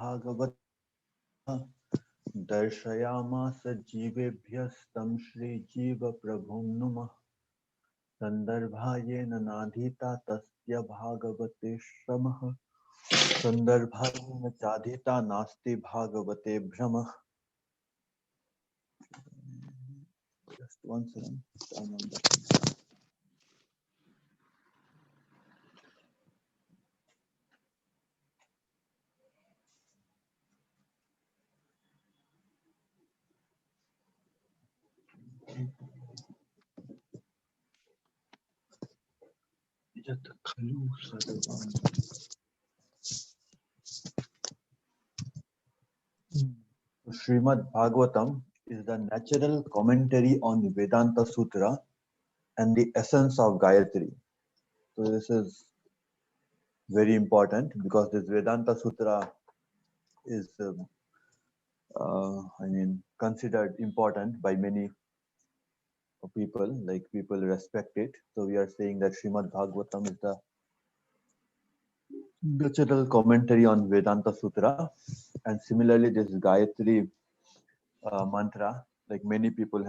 Bhagavat Darshayamasa Jivebhyastam Shri Jiva Prabhum Numa Sandarbhayena Nadhita Tasya Bhagavate Shramah Sandarbhayena Chadhita Nasti Bhagavate Brahma. Just one second. Srimad Bhagavatam is the natural commentary on Vedanta Sutra and the essence of Gayatri. So this is very important because this Vedanta Sutra is, considered important by many people. Like people respect it. So we are saying that Srimad Bhagavatam is the natural commentary on Vedanta Sutra, and similarly this Gayatri mantra, like many people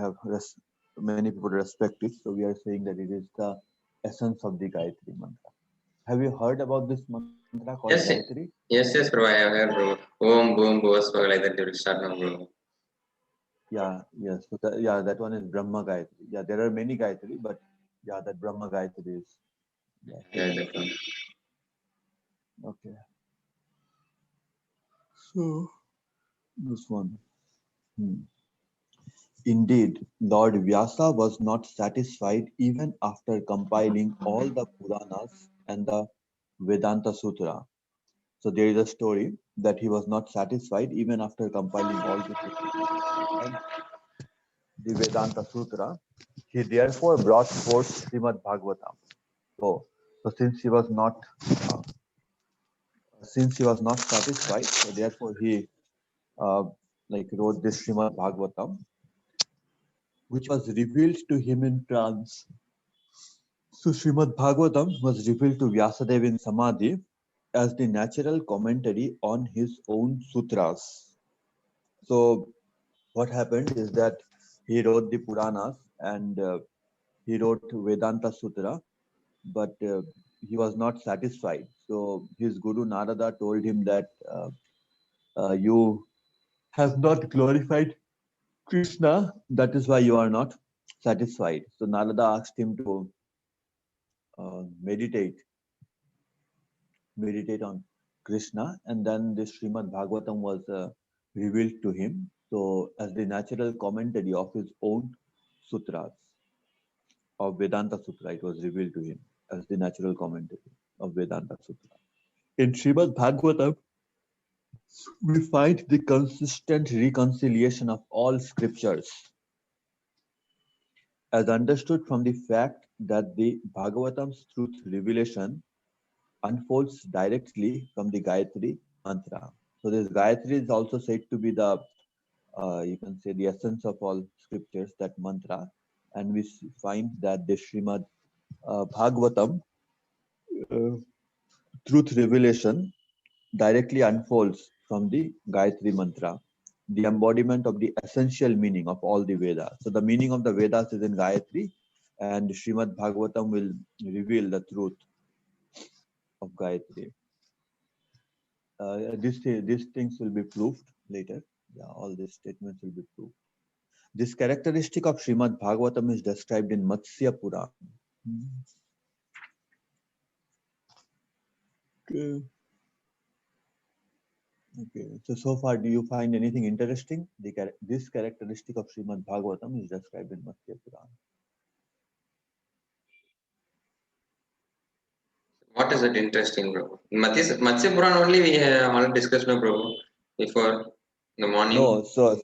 respect it. So we are saying that it is the essence of the Gayatri mantra. Have you heard about this mantra called Yes, Gayatri? yes, bro. I have heard, bro. Om, boom, boom, like that. You will start now, bro. Yeah, yes. So that one is Brahma Gayatri. Yeah, there are many Gayatri, but yeah, that Brahma Gayatri is. Yeah, that one. Okay. So this one. Indeed, Lord Vyasa was not satisfied even after compiling all the Puranas and the Vedanta Sutra. So there is a story that he was not satisfied even after compiling all the Puranas and the Vedanta Sutra. He therefore brought forth Srimad Bhagavatam. So since he was not satisfied, so therefore he wrote this Srimad Bhagavatam, which was revealed to him in trance. So Srimad Bhagavatam was revealed to Vyasadeva in Samadhi as the natural commentary on his own sutras. So what happened is that he wrote the Puranas and he wrote Vedanta Sutra, but he was not satisfied. So his Guru Narada told him that you have not glorified Krishna, that is why you are not satisfied. So Narada asked him to meditate on Krishna, and then this Srimad Bhagavatam was revealed to him. So as the natural commentary of his own sutras, of Vedanta Sutra, it was revealed to him as the natural commentary of Vedanta Sutra. In Srimad Bhagavatam, we find the consistent reconciliation of all scriptures as understood from the fact that the Bhagavatam's truth revelation unfolds directly from the Gayatri mantra. So this Gayatri is also said to be the, you can say, the essence of all scriptures, that mantra. And we find that the Srimad Bhagavatam truth revelation directly unfolds from the Gayatri mantra, the embodiment of the essential meaning of all the Vedas. So the meaning of the Vedas is in Gayatri, and Srimad Bhagavatam will reveal the truth of Gayatri. These things will be proved later. Yeah, all these statements will be proved. This characteristic of Srimad Bhagavatam is described in Matsya Puran. Okay. So far, do you find anything interesting? This characteristic of Srimad Bhagavatam is described in Matsya Puran. What is it interesting, bro? Matsya Puran only we have already discussed, no, bro, before in the morning. No, so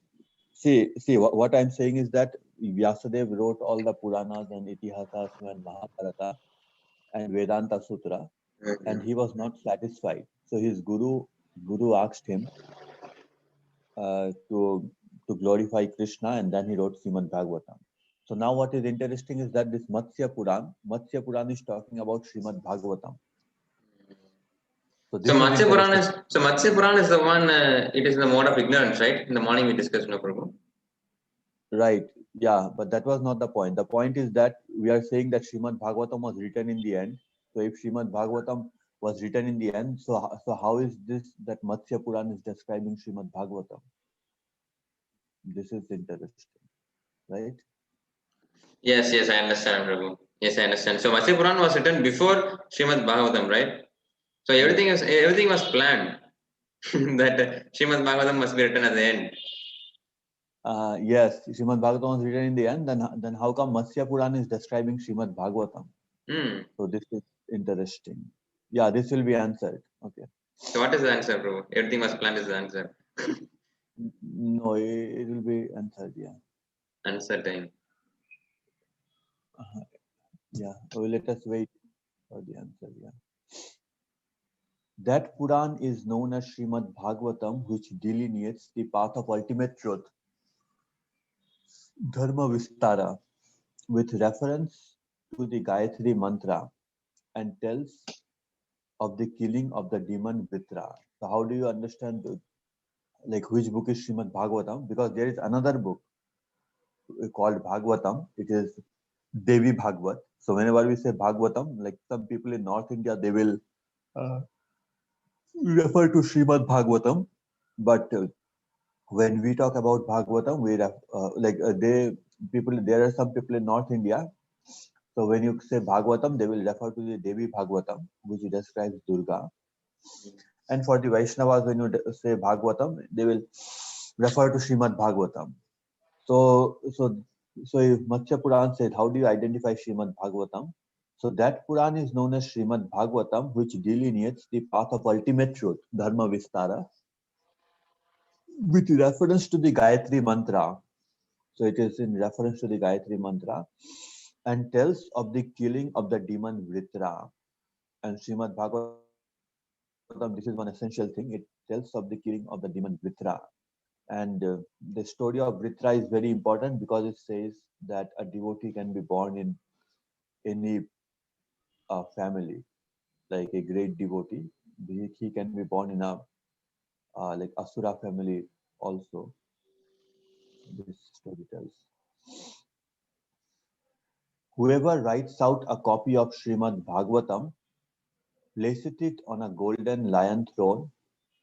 see, what I'm saying is that Vyasadeva wrote all the Puranas and Itihasas and Mahabharata and Vedanta Sutra, and he was not satisfied. So his guru asked him to glorify Krishna, and then he wrote Srimad Bhagavatam. So now what is interesting is that this Matsya Puran is talking about Srimad Bhagavatam. So So this is interesting. Matsya Purana is the one. It is in the mode of ignorance, right? In the morning we discussed, no Prabhu. Right. Yeah, but that was not the point. The point is that we are saying that Srimad Bhagavatam was written in the end. So if Srimad Bhagavatam was written in the end, so how is this that Matsya Puran is describing Srimad Bhagavatam? This is interesting, right? Yes, yes, I understand, Prabhu. Yes, I understand. So Matsya Purana was written before Srimad Bhagavatam, right? So Yes. everything was planned that Srimad Bhagavatam must be written at the end. Yes, Srimad Bhagavatam was written in the end. Then how come Matsya Puran is describing Srimad Bhagavatam? Hmm. So this is interesting. Yeah, this will be answered. Okay. So what is the answer, Prabhu? Everything was planned is the answer. No, it will be answered. Yeah. Uncertain. Yeah. Let us wait for the answer. Yeah. That Puran is known as Srimad Bhagavatam, which delineates the path of ultimate truth, Dharma Vistara, with reference to the Gayatri Mantra and tells of the killing of the demon Vritra. So how do you understand like which book is Srimad Bhagavatam? Because there is another book called Bhagavatam. It is Devi Bhagavat. So whenever we say Bhagavatam, like some people in North India, they will uh, refer to Srimad Bhagavatam, but when we talk about Bhagavatam, there are some people in North India. So when you say Bhagavatam, they will refer to the Devi Bhagavatam, which describes Durga. And for the Vaishnavas, when you say Bhagavatam, they will refer to Srimad Bhagavatam. So, so, so if Matsya Puran said, how do you identify Srimad Bhagavatam? So that Puran is known as Srimad Bhagavatam, which delineates the path of ultimate truth, Dharma Vistara, with reference to the Gayatri Mantra. So it is in reference to the Gayatri Mantra and tells of the killing of the demon Vritra. And Srimad Bhagavatam, this is one essential thing. It tells of the killing of the demon Vritra. And the story of Vritra is very important because it says that a devotee can be born in any family, like a great devotee. He can be born in a like Asura family also. This story tells. Whoever writes out a copy of Srimad Bhagavatam, places it on a golden lion throne,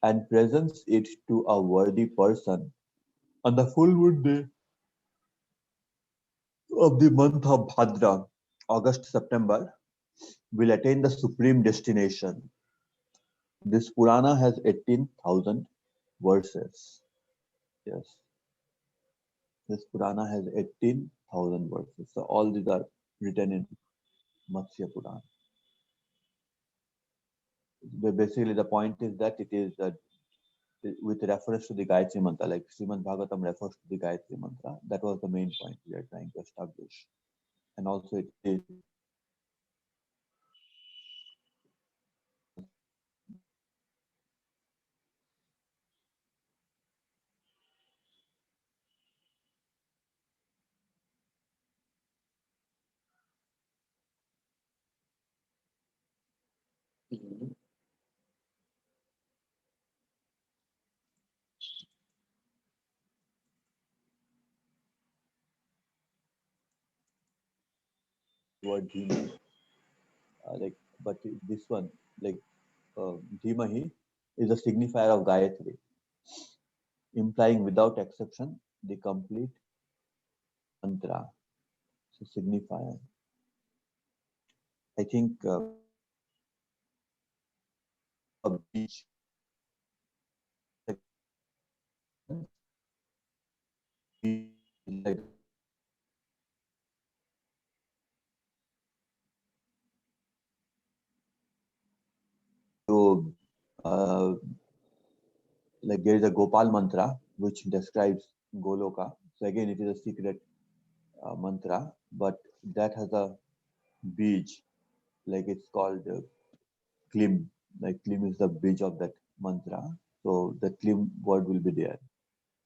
and presents it to a worthy person on the full moon day of the month of Bhadra, August September, will attain the supreme destination. This Purana has 18,000 verses. Yes, this Purana has 18,000 verses. So all these are written in Matsya Purana. Basically, the point is that it is with reference to the Gayatri Mantra, like Srimad Bhagavatam refers to the Gayatri Mantra. That was the main point we are trying to establish. And also it is Mhm. word Dhima, like, but this one, like Dhimahi, is a signifier of Gayatri, implying without exception the complete mantra. So signifier. I think a beach, like to like there is a Gopal mantra which describes Goloka. So again, it is a secret mantra, but that has a bij, like it's called Klim. Like Klim is the bij of that mantra. So the Klim word will be there.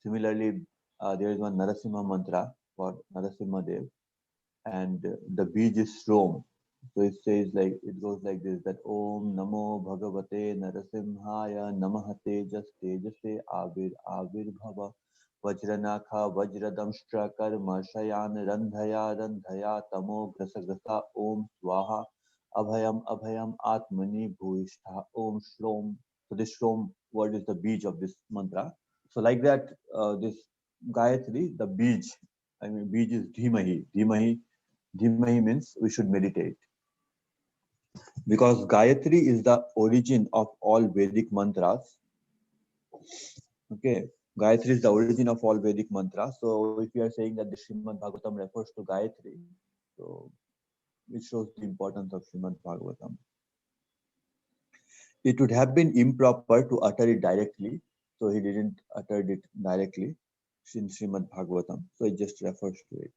Similarly, there is one Narasimha mantra for Narasimha Dev, and the bij is Shrom. So it says like it goes like this, that Om Namo Bhagavate Narasimhaya Namaha Tejas Tejase Avir Bhava Vajranakha Vajradamshtra Karma Shayan Randhaya Tamo Grasa Grasa Om Swaha Abhayam Atmani Bhuishtha Om Shrom. So this Shrom word is the beach of this mantra. So like that, this Gayatri, the beach, I mean beach is Dhimahi. Dhimahi means we should meditate, because Gayatri is the origin of all Vedic mantras. Okay, Gayatri is the origin of all Vedic mantras. So if you are saying that the Srimad Bhagavatam refers to Gayatri, so it shows the importance of Srimad Bhagavatam. It would have been improper to utter it directly, so he didn't utter it directly in Srimad Bhagavatam, so it just refers to it.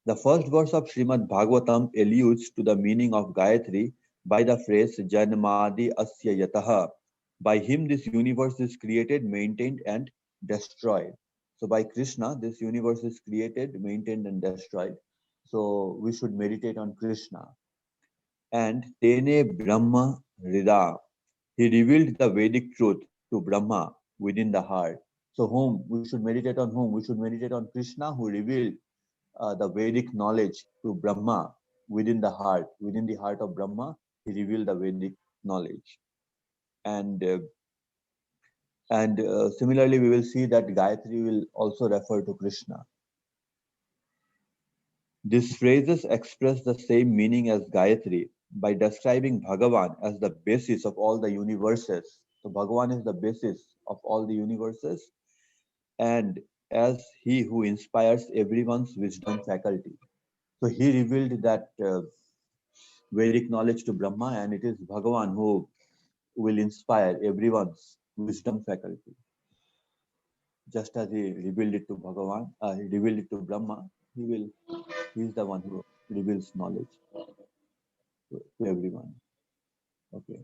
The first verse of Srimad Bhagavatam alludes to the meaning of Gayatri by the phrase Janmadi Asya Yataha. By him, this universe is created, maintained, and destroyed. So, by Krishna, this universe is created, maintained, and destroyed. So, we should meditate on Krishna. And Tene Brahma Rida. He revealed the Vedic truth to Brahma within the heart. So, whom we should meditate on whom? We should meditate on Krishna, who revealed the Vedic knowledge to Brahma within the heart. Within the heart of Brahma, he revealed the Vedic knowledge. And similarly, we will see that Gayatri will also refer to Krishna. These phrases express the same meaning as Gayatri by describing Bhagavan as the basis of all the universes. So Bhagavan is the basis of all the universes, and as he who inspires everyone's wisdom faculty. So he revealed that Vedic knowledge to Brahma, and it is Bhagavan who will inspire everyone's wisdom faculty. Just as he revealed it to Bhagavan, he revealed it to Brahma, he is the one who reveals knowledge to everyone. Okay.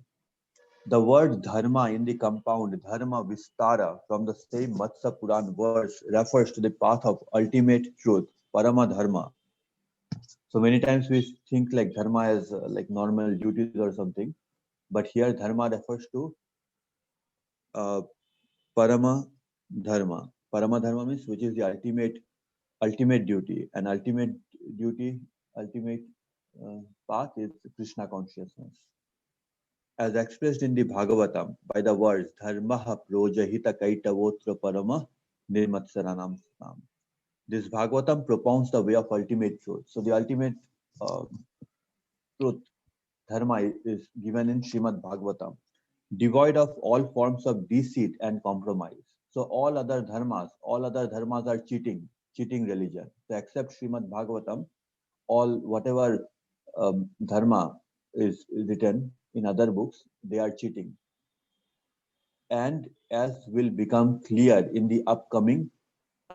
The word dharma in the compound dharma vistara from the same Matsya Puran verse refers to the path of ultimate truth, parama dharma. So many times we think like dharma as like normal duties or something, but here dharma refers to uh, Parama Dharma. Parama Dharma means which is the ultimate duty. And ultimate duty, ultimate uh, path is Krishna consciousness. As expressed in the Bhagavatam by the words Dharmaha projahita kaitavotra parama nirmatsaranam sam. This Bhagavatam propounds the way of ultimate truth. So the ultimate uh, truth, dharma, is given in Srimad Bhagavatam, devoid of all forms of deceit and compromise. So all other dharmas are cheating religion. So except Srimad Bhagavatam, all whatever dharma is written in other books, they are cheating. And as will become clear in the upcoming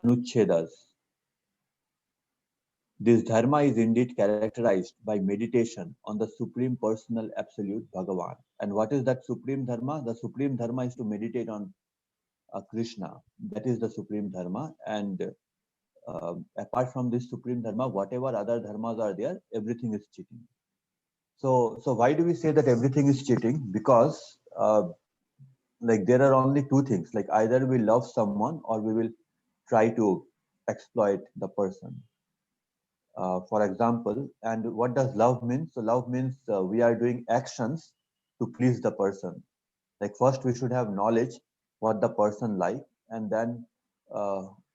Anuchedas, this dharma is indeed characterized by meditation on the Supreme Personal Absolute Bhagavan. And what is that Supreme Dharma? The Supreme Dharma is to meditate on Krishna. That is the Supreme Dharma. And apart from this Supreme Dharma, whatever other dharmas are there, everything is cheating. So why do we say that everything is cheating? Because like there are only two things. Like either we love someone or we will try to exploit the person. For example, and what does love mean? So love means we are doing actions to please the person. Like first we should have knowledge what the person like, and then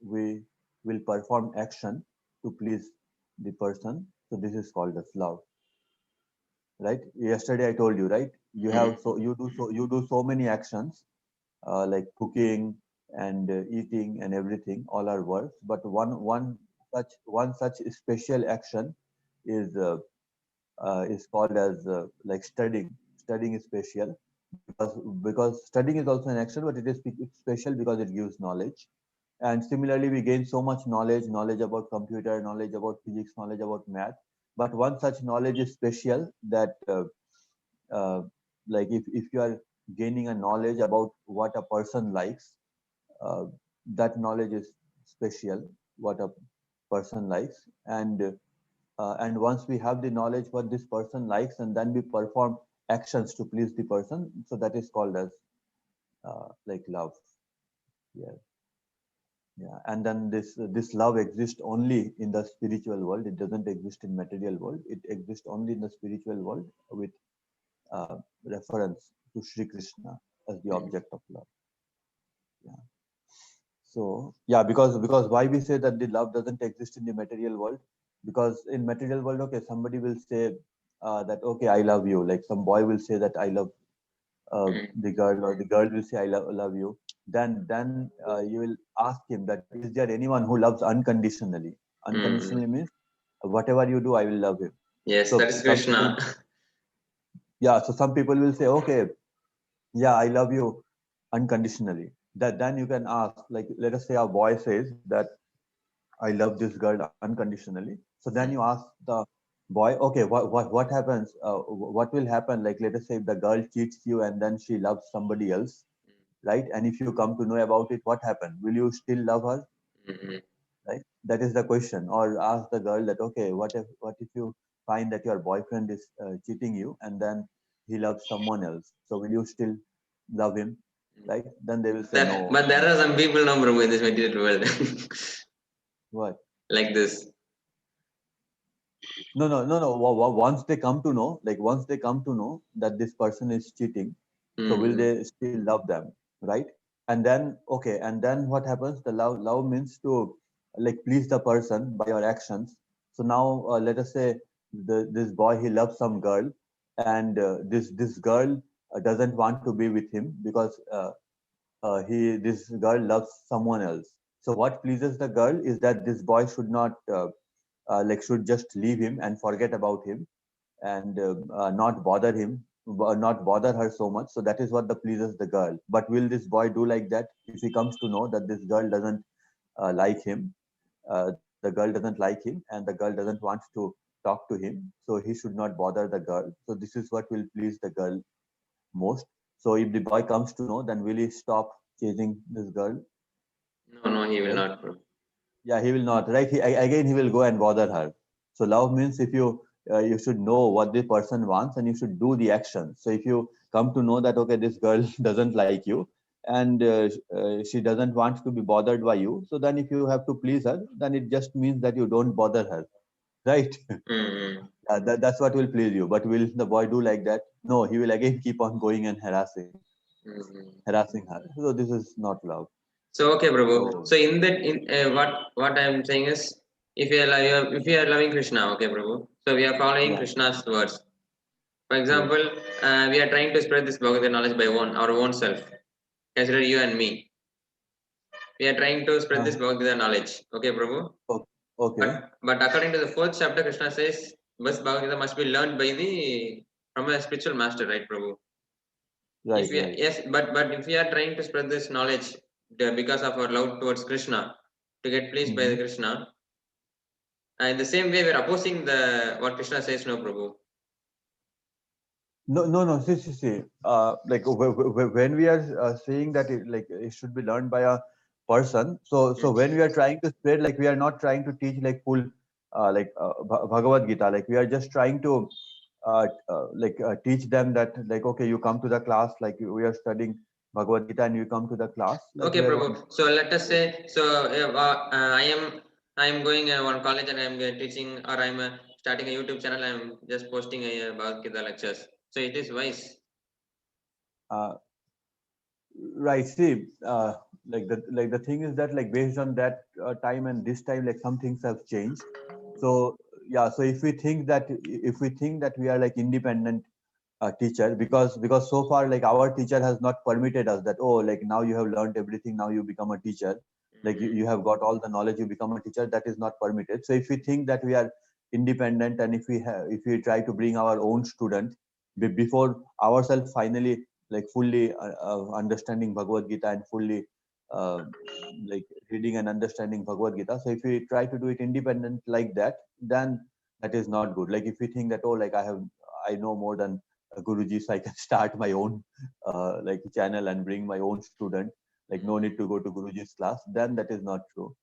we will perform action to please the person. So this is called as love, right? Yesterday I told you, right? You have you do so many actions like cooking and eating and everything, all are works. But one such special action is called as like studying. Studying is special because studying is also an action, but it's special because it gives knowledge. And similarly, we gain so much knowledge about computer, knowledge about physics, knowledge about math. But one such knowledge is special that uh, like if you are gaining a knowledge about what a person likes, uh, that knowledge is special, what a person likes. And and once we have the knowledge what this person likes, and then we perform actions to please the person, so that is called as like love. Yeah, yeah. And then this love exists only in the spiritual world. It doesn't exist in material world. It exists only in the spiritual world with reference to Sri Krishna as the Mm. object of love. Yeah. So yeah, because why we say that the love doesn't exist in the material world? Because in material world, okay, somebody will say that okay, I love you. Like some boy will say that I love Mm. the girl, or the girl will say I love you. Then you will ask him that is there anyone who loves unconditionally? Mm. Unconditionally means whatever you do, I will love him. Yes, So that is some people, Krishna. yeah, so some people will say, okay, yeah, I love you unconditionally. That then you can ask, like, let us say a boy says that I love this girl unconditionally. So then you Mm. ask the boy, okay, what happens? What will happen? Like, let us say if the girl cheats you and then she loves somebody else, right? And if you come to know about it, what happened? Will you still love her? Mm. Right? That is the question. Or ask the girl that, okay, what if you find that your boyfriend is cheating you and then he loves someone else? So will you still love him? Right? Then they will say no. But there are some people now, Prabhu, in this material world. What? Like this. No, no, no, no. Once they come to know, like once they come to know that this person is cheating, so will Mm. they still love them, right? And then okay, and then what happens? The love means to like please the person by your actions. So now let us say this boy he loves some girl, and this girl doesn't want to be with him because he this girl loves someone else. So what pleases the girl is that this boy should not like should just leave him and forget about him, and not bother him, not bother her so much. So that is what the pleases the girl. But will this boy do like that if he comes to know that this girl doesn't like him? The girl doesn't like him, and the girl doesn't want to talk to him. So he should not bother the girl. So this is what will please the girl most. So if the boy comes to know, then will he stop chasing this girl? No, no, he will Right? not, Prabhu. Yeah, he will not. Right? Again, he will go and bother her. So love means if you should know what the person wants and you should do the action. So if you come to know that okay, this girl doesn't like you and she doesn't want to be bothered by you, so then if you have to please her, then it just means that you don't bother her, right? Mm. That's what will please you. But will the boy do like that? No, he will again keep on going and Mm. harassing her. So this is not love. So okay, Prabhu. So So in that, in what I'm saying is, if you are loving Krishna, okay, Prabhu. So we are following yeah. Krishna's words. For True. example, we are trying to spread this Bhagavad knowledge by our own self. Consider you and me. We are trying to spread Uh, this Bhagavad knowledge. Okay, Prabhu. okay. But according to the fourth chapter, Krishna says, "Bas Bhagavad must be learned by the from a spiritual master, right, Prabhu?" If Right. we Right. yes, but if we are trying to spread this knowledge because of our love towards Krishna to get pleased by the Mhm. Krishna, in the same way we are opposing the what Krishna says, no, Prabhu. No, no, no. See. Like when we are saying that like it should be learned by a person. So Mm. when we are trying to spread, like we are not trying to teach like full, Bhagavad Gita. Like we are just trying to teach them that like okay, you come to the class. Like we are studying Bhagavad Gita, and you come to the class. Like Okay, we are. Prabhu. So let us say, so I am going one college and I am teaching, or I am starting a YouTube channel. I am just posting a Bhagavad Gita lectures. So it is wise. Uh, Right. See, like the thing is that like based on that time and this time, like some things have changed. So yeah. So if we think that we are like independent teacher, because so far like our teacher has not permitted us that oh like now you have learned everything, now you become a teacher, like Mm. you have got all the knowledge, you become a teacher. That is not permitted. So if we think that we are independent, and if we try to bring our own student before ourselves finally like fully understanding Bhagavad Gita and fully uh, like reading and understanding Bhagavad Gita. So if we try to do it independent like that, then that is not good. Like if we think that oh like I know more than Guruji, so I can start my own like channel and bring my own student. Like no need to go to Guruji's class. Then that is not true.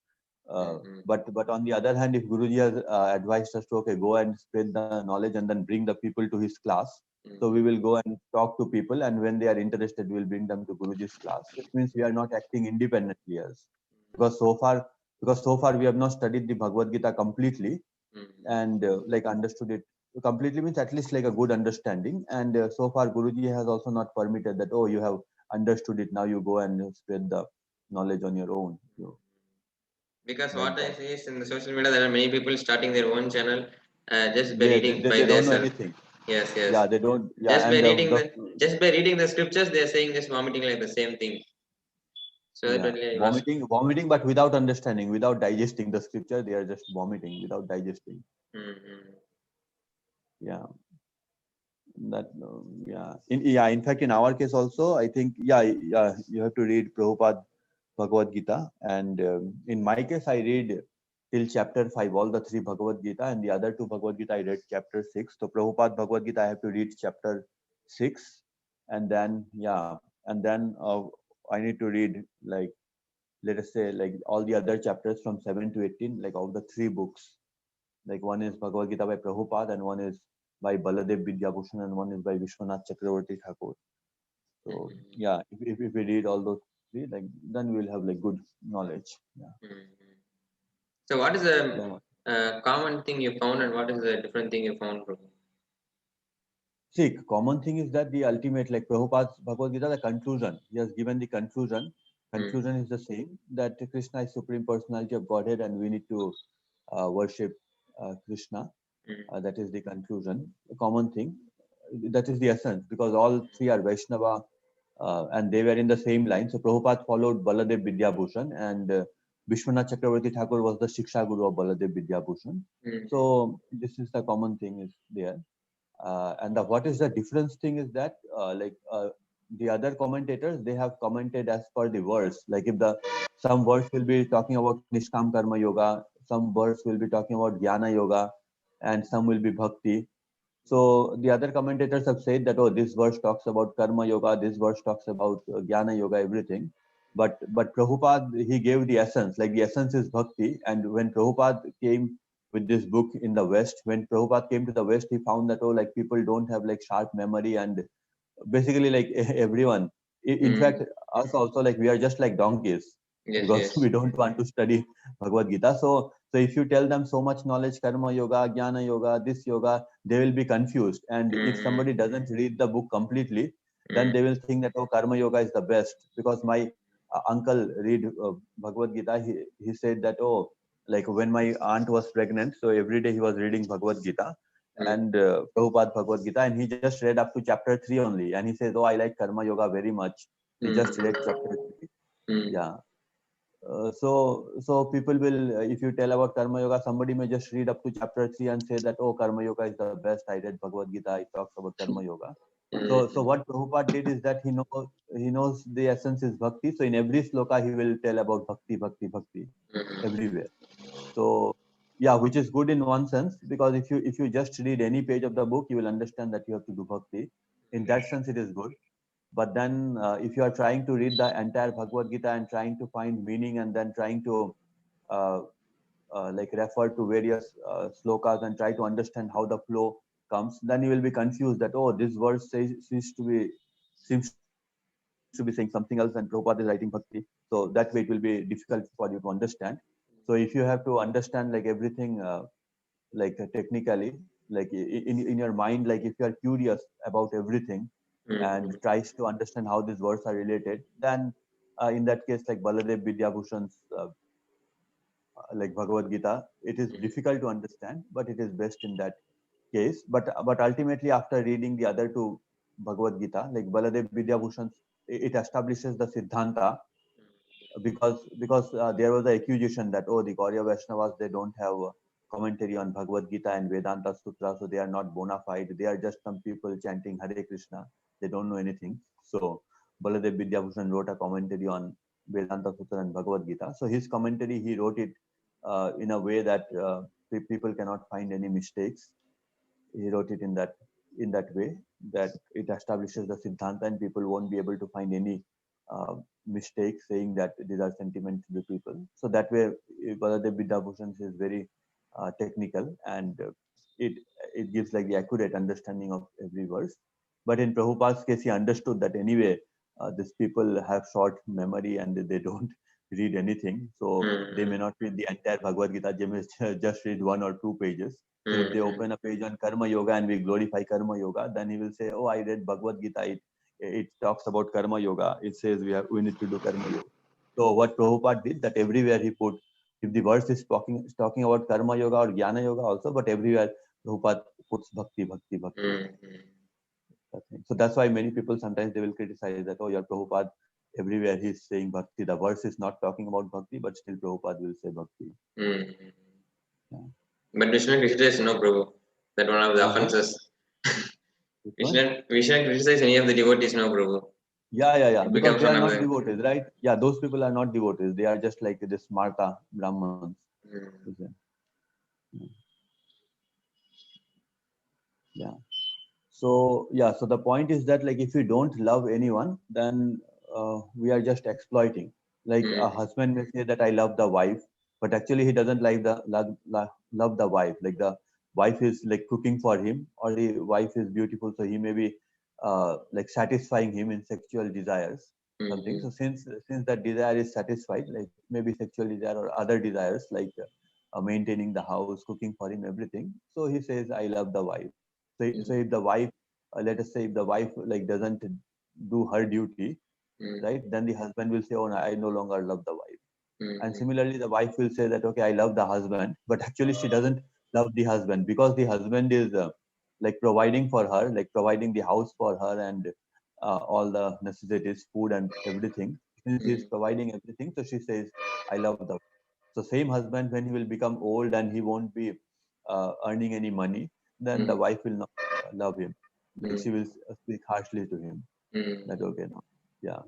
But on the other hand, if Guruji has advised us to okay, go and spread the knowledge and then bring the people to his class, so we will go and talk to people, and when they are interested, we will bring them to Guruji's class. It means we are not acting independently, as because so far we have not studied the Bhagavad Gita completely and like understood it completely, means at least like a good understanding. And so far Guruji has also not permitted that, oh, you have understood it, now you go and spread the knowledge on your own. So, Because like what I that. see is in the social media, there are many people starting their own channel just by Yeah, reading by they don't know themselves. anything. Yes, Yeah, yes. they don't. Yeah, Just by and reading the just by reading the scriptures, they are saying just vomiting like the same thing. So that yeah, only I was. vomiting, but without understanding, without digesting the scripture, they are just vomiting without digesting. Mm-hmm. Yeah, that yeah. In fact, in our case also, I think yeah, you have to read Prabhupada Bhagavad Gita, and in my case, I read till chapter 5, all the three Bhagavad Gita, and the other two Bhagavad Gita I read chapter 6. So Prabhupada Bhagavad Gita I have to read chapter 6, and then yeah, and then I need to read like, let us say, like all the other chapters from 7 to 18, like all the three books. Like one is Bhagavad Gita by Prabhupada, and one is by Baladev Vidyabhushan, and one is by Vishwanath Chakravarti Thakur. So Mm-hmm. yeah, if we read all those three, like then we will have like good knowledge. Yeah. Mm-hmm. So what is the Yeah. common thing you found, and what is the different thing you found, Prabhu? See, common thing is that the ultimate, like Prabhupada's Bhagavad Gita, the conclusion, he has given the conclusion. Conclusion is the same, that Krishna is Supreme Personality of Godhead and we need to worship Krishna. That is the conclusion, a common thing. That is the essence, because all three are Vaishnava and they were in the same line. So Prabhupada followed Baladev Vidyabhushan, and Vishwanath Chakravarti Thakur was the Shiksha Guru of Baladev Vidyabhushan. Mm-hmm. So this is the common thing is there. And what is the difference thing is that the other commentators, they have commented as per the verse. Like if the some verse will be talking about Nishkam Karma Yoga, some verse will be talking about Jnana Yoga, and some will be Bhakti. So the other commentators have said that, oh, this verse talks about Karma Yoga, this verse talks about Jnana Yoga, everything. But Prabhupada, he gave the essence, like the essence is Bhakti. And when Prabhupada came with this book in the West, when Prabhupada came to the West, he found that, oh, like people don't have like sharp memory, and basically like everyone, in Mm-hmm. fact, us also, like we are just like donkeys Yes, because yes. we don't want to study Bhagavad Gita. So if you tell them so much knowledge, Karma Yoga, Jnana Yoga, this yoga, they will be confused. And if Mm-hmm. somebody doesn't read the book completely, then they will think that, oh, Karma Yoga is the best. Because my uncle read Bhagavad Gita, he said that, oh, like when my aunt was pregnant, so every day he was reading Bhagavad Gita and Prabhupada Bhagavad Gita, and he just read up to chapter 3 only. And he says, oh, I like Karma Yoga very much. He just read chapter 3. Mm-hmm. Yeah. So people will, if you tell about Karma Yoga, somebody may just read up to chapter 3 and say that, oh, Karma Yoga is the best. I read Bhagavad Gita, it talks about Karma Yoga. So Mm-hmm. what Prabhupada did is that he knows the essence is bhakti. So in every sloka he will tell about bhakti, bhakti, bhakti everywhere. So yeah, which is good in one sense, because if you just read any page of the book, you will understand that you have to do bhakti. In that sense, it is good. But then if you are trying to read the entire Bhagavad Gita and trying to find meaning, and then trying to uh, like refer to various slokas and try to understand how the flow comes, then you will be confused that, oh, this verse seems to be saying something else, and Prabhupada is writing bhakti. So that way it will be difficult for you to understand. So if you have to understand like everything technically, like in your mind, like if you are curious about everything and Mm-hmm. tries to understand how these words are related, then in that case, like Baladev Vidyabhushan's like Bhagavad Gita, it is difficult to understand, but it is best in that case. But ultimately, after reading the other two Bhagavad Gita, like Baladev Vidyabhushan's, it establishes the Siddhanta, because there was the accusation that, oh, the Gauriya Vaishnavas, they don't have a commentary on Bhagavad Gita and Vedanta Sutra, so they are not bona fide. They are just some people chanting Hare Krishna. They don't know anything. So Baladev Vidyabhushan wrote a commentary on Vedanta Sutra and Bhagavad Gita. So his commentary, he wrote it in a way that people cannot find any mistakes. He wrote it in that way that it establishes the Siddhanta, and people won't be able to find any mistake saying that these are sentiments to the people. So that way, Baladev Vidyabhushan is very technical, and it gives like the accurate understanding of every verse. But in Prabhupada's case, he understood that anyway, these people have short memory and they don't read anything. So they may not read the entire Bhagavad Gita, they may just read 1 or 2 pages. So if they open a page on Karma Yoga and we glorify Karma Yoga, then he will say, "Oh, I read Bhagavad Gita. It talks about Karma Yoga. It says we need to do Karma Yoga." So what Prabhupada did, that everywhere he put, if the verse is talking about Karma Yoga or Jnana Yoga also, but everywhere Prabhupada puts Bhakti, Bhakti, Bhakti. So that's why many people sometimes they will criticize that, oh, your Prabhupada, everywhere he's saying Bhakti. The verse is not talking about Bhakti, but still Prabhupada will say Bhakti. Yeah. But we shouldn't criticize, no, Prabhu. That one of the offenses. We shouldn't criticize any of the devotees, no, Prabhu. Yeah. It Because becomes they one are of not the. devotees, right? Yeah, those people are not devotees. They are just like this Marta Brahmans. Yeah. So the point is that like if we don't love anyone, then we are just exploiting. Like a husband may say that I love the wife, but actually he doesn't like the love the wife. Like the wife is like cooking for him, or the wife is beautiful, so he may be like satisfying him in sexual desires, something. So since that desire is satisfied, like maybe sexual desire or other desires like maintaining the house, cooking for him, everything. So he says I love the wife. So if the wife, let us say, if the wife like doesn't do her duty, right, then the husband will say, "Oh, no, I no longer love the wife." And similarly, the wife will say that, "Okay, I love the husband," but actually she doesn't love the husband because the husband is like providing for her, like providing the house for her and all the necessities, food and everything. Since he is providing everything, so she says, "I love the." So same husband, when he will become old and he won't be earning any money, then the wife will not love him. Like she will speak harshly to him. That okay, no, yeah.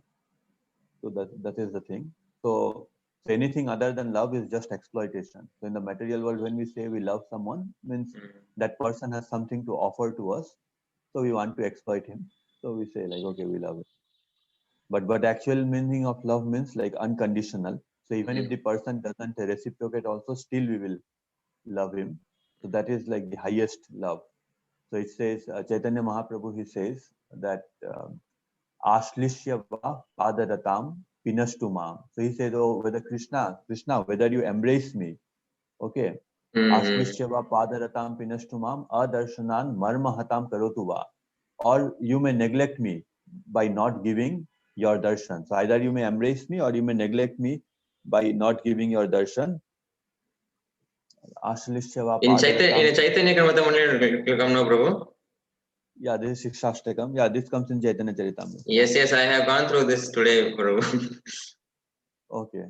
So that is the thing. So anything other than love is just exploitation. So in the material world, when we say we love someone, means that person has something to offer to us. So we want to exploit him. So we say like, okay, we love it. But actual meaning of love means like unconditional. So even if the person doesn't reciprocate, also still we will love him. So that is like the highest love. So it says Chaitanya Mahaprabhu, he says that Ashlishyava padaratam pinastumam. So he says, oh, whether Krishna, whether you embrace me, okay. Ashlishyava padaratam pinastumam adarshanan marmahatam karotuva. Or you may neglect me by not giving your darshan. So either you may embrace me or you may neglect me by not giving your darshan. Ashlishyava padaratam. In Chaitanya Kamatam only will come, no, Prabhu. Yeah, this is Shikshashtakam. Yeah, this comes in Chaitanya Charitamrita. Yes, I have gone through this today, Prabhu. Okay.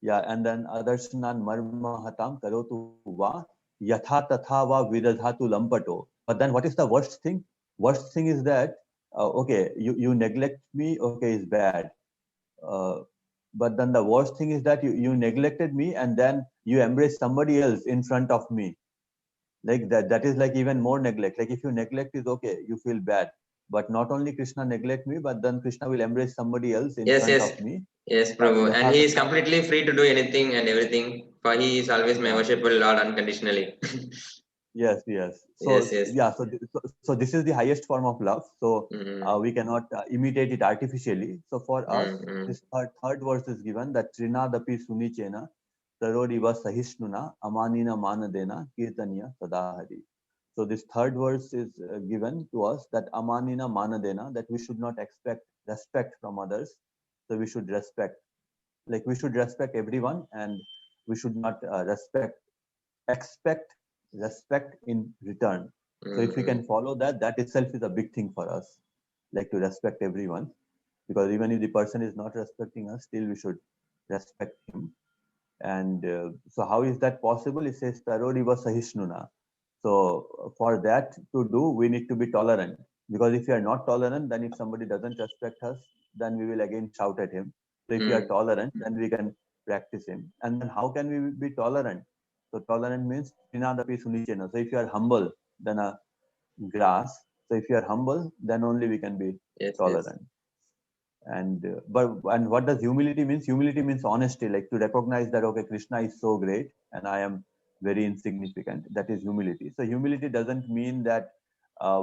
Yeah, and then adarshanan marmahatam karotu va yatha tatha va vidadhatu lampato. But then what is the worst thing? Worst thing is that, okay, you neglect me, okay, is bad. Uh, but then the worst thing is that you neglected me and then you embrace somebody else in front of me. Like that is like even more neglect. Like if you neglect is okay, you feel bad. But not only Krishna neglect me, but then Krishna will embrace somebody else in front of me. Yes, Prabhu. And Yatha he is tatha. completely free to do anything and everything. For he is always my Yeah. worshipful Lord unconditionally. Yes. So Yes. yeah, so this is the highest form of love. So Mm-hmm. we cannot imitate it artificially. So for us, Mm-hmm. this third verse is given that Trinadapi Sunichena Taroriva Sahishnuna Amanina Manadena Kirtaniya Sadahari. So this third verse is given to us that Amanina Manadena, that we should not expect respect from others. So we should respect, like we should respect everyone, and we should not expect respect in return. So if we can follow that, that itself is a big thing for us, like to respect everyone, because even if the person is not respecting us, still we should respect him. And so how is that possible? It says taroriva sahishnuna. So for that to do, we need to be tolerant, because if we are not tolerant, then if somebody doesn't respect us, then we will again shout at him. So if we are tolerant, then we can practice him. And then how can we be tolerant? So tolerant means trinadapi sunichena. So if you are humble, then a grass. So if you are humble, then only we can be Yes. tolerant. And and what does humility means? Humility means honesty, like to recognize that okay, Krishna is so great and I am very insignificant. That is humility. So humility doesn't mean that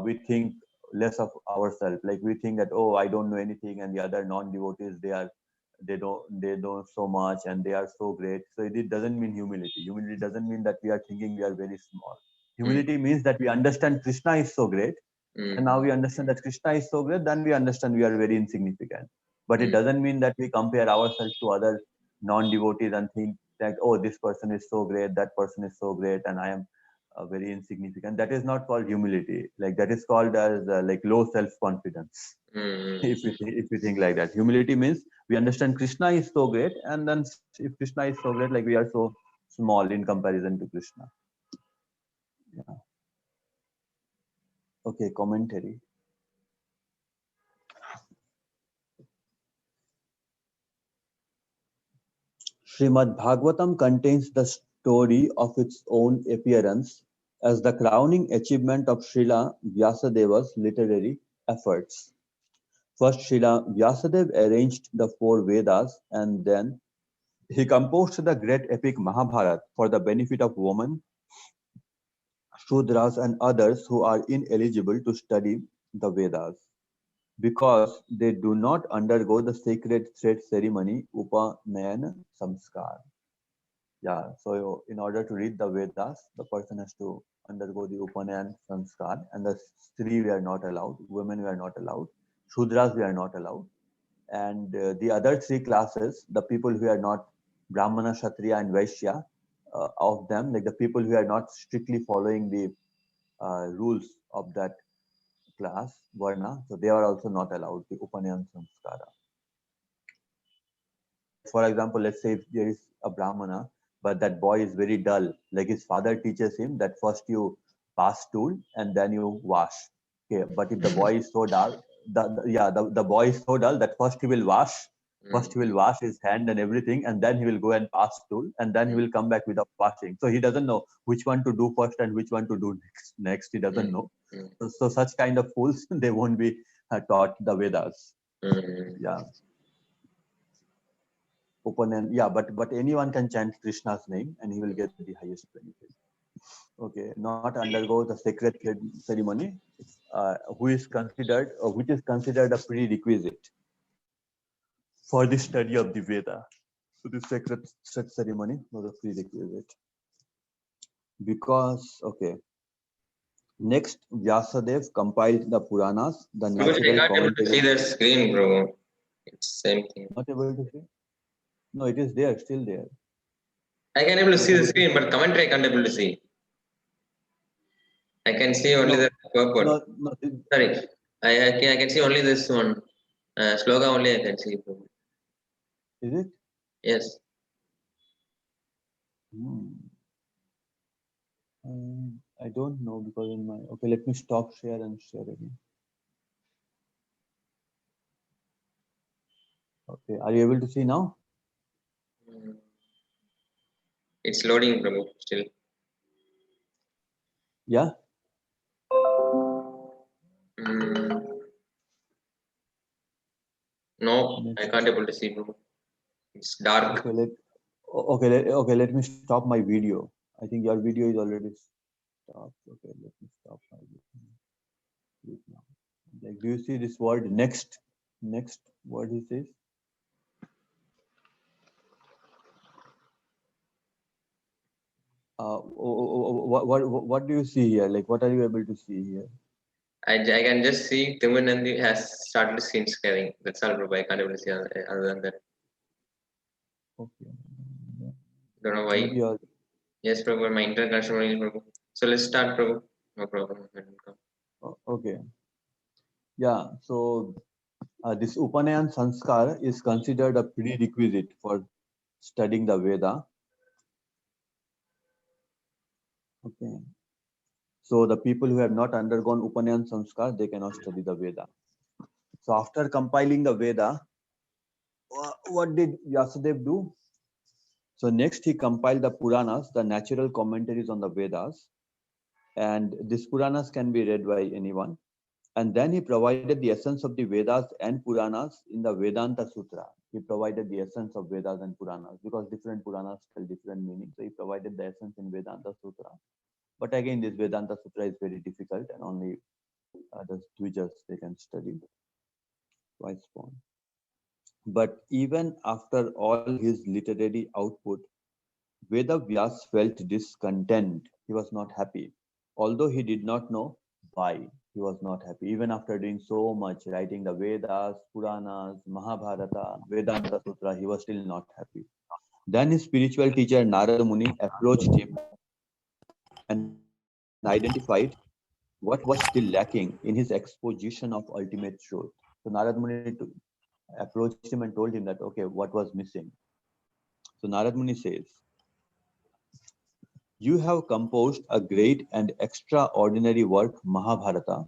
we think less of ourselves. Like we think that oh, I don't know anything, and the other non-devotees they know so much and they are so great. So it doesn't mean humility. Humility doesn't mean that we are thinking we are very small. mm, Humility means that we understand Krishna is so great, and now mm, we understand that Krishna is so great, then we understand we are very insignificant. But it mm, doesn't mean that we compare ourselves to other non-devotees and think that, oh, this person is so great, that person is so great, and I am very insignificant. That is not called humility. Like that is called as like low self-confidence. mm, If we think like that, humility means we understand Krishna is so great, and then if Krishna is so great, like we are so small in comparison to Krishna. Yeah. Okay, commentary. Srimad Bhagavatam contains the story of its own appearance as the crowning achievement of Srila Vyasadeva's literary efforts. First, Srila Vyasadeva arranged the four Vedas and then he composed the great epic Mahabharata for the benefit of women, Shudras, and others who are ineligible to study the Vedas because they do not undergo the sacred thread ceremony Upanayana Samskar. Yeah, so in order to read the Vedas, the person has to undergo the Upanayan Sanskar, and the Stri we are not allowed, women we are not allowed, Shudras we are not allowed, and the other three classes, the people who are not Brahmana, Kshatriya, and Vaishya, of them, like the people who are not strictly following the rules of that class, Varna, so they are also not allowed the Upanayan Sanskara. Like for example, let's say if there is a Brahmana, but that boy is very dull. Like his father teaches him that first you pass stool and then you wash. Okay, but if the boy is so dull, the boy is so dull that first he will wash, first mm, he will wash his hand and everything, and then he will go and pass stool, and then he mm, will come back without washing. So he doesn't know which one to do first and which one to do next. Next he doesn't mm, know. mm, So such kind of fools they won't be taught the Vedas. mm. Yeah. Open and yeah, but anyone can chant Krishna's name and he will get the highest benefit. Okay, not undergo the sacred ceremony, who is considered which is considered a prerequisite for the study of the Veda. So the sacred ceremony was a prerequisite because okay. Next, Vyasadev compiled the Puranas, the Because I natural can't able to see commentaries. the screen, bro. It's same thing. Not able to see? No, it is there, still there. I can able to Not see the able to. screen, but commentary I can't able to see. I can see only the No, purport. no. Sorry, I can see only this one. Sloga only I can see. Bro. Is it? Yes. Hmm. I don't know because in my okay. Let me stop share and share again. Okay, are you able to see now? Mm. It's loading, bro. Still. Yeah. Mm. No, I Next. can't able to see, bro. It's dark. Okay. Okay. Let me stop my video. I think your video is already stopped. Okay. Let me stop my video now. Like, do you see this word next? Next word he says. What do you see here? Like, what are you able to see here? I can just see Timunandi has started screen sharing. That's all, bro. I can't able to see other than that. Okay. Don't know Maybe why. your Yes, bro. My internet connection is bro. So let's start, bro. No problem. okay. Yeah. So this Upanayan Sanskar is considered a prerequisite for studying the Veda. Okay. So the people who have not undergone Upanayan Sanskar, they cannot study the Veda. So after compiling the Veda, what did Vyasadeva do? So next he compiled the Puranas, the natural commentaries on the Vedas. And these Puranas can be read by anyone. And then he provided the essence of the Vedas and Puranas in the Vedanta Sutra. He provided the essence of Vedas and Puranas because different Puranas tell different meanings. So he provided the essence in Vedanta Sutra. But again, this Vedanta Sutra is very difficult and only the Dvijas they can study. Twice born. But even after all his literary output, Vedavyas felt discontent. He was not happy, although he did not know why he was not happy. Even after doing so much, writing the Vedas, Puranas, Mahabharata, Vedanta Sutra, he was still not happy. Then his spiritual teacher Narada Muni approached him and identified what was still lacking in his exposition of ultimate truth. So Narada Muni approached him and told him that, okay, what was missing? So Narada Muni says, you have composed a great and extraordinary work, Mahabharata,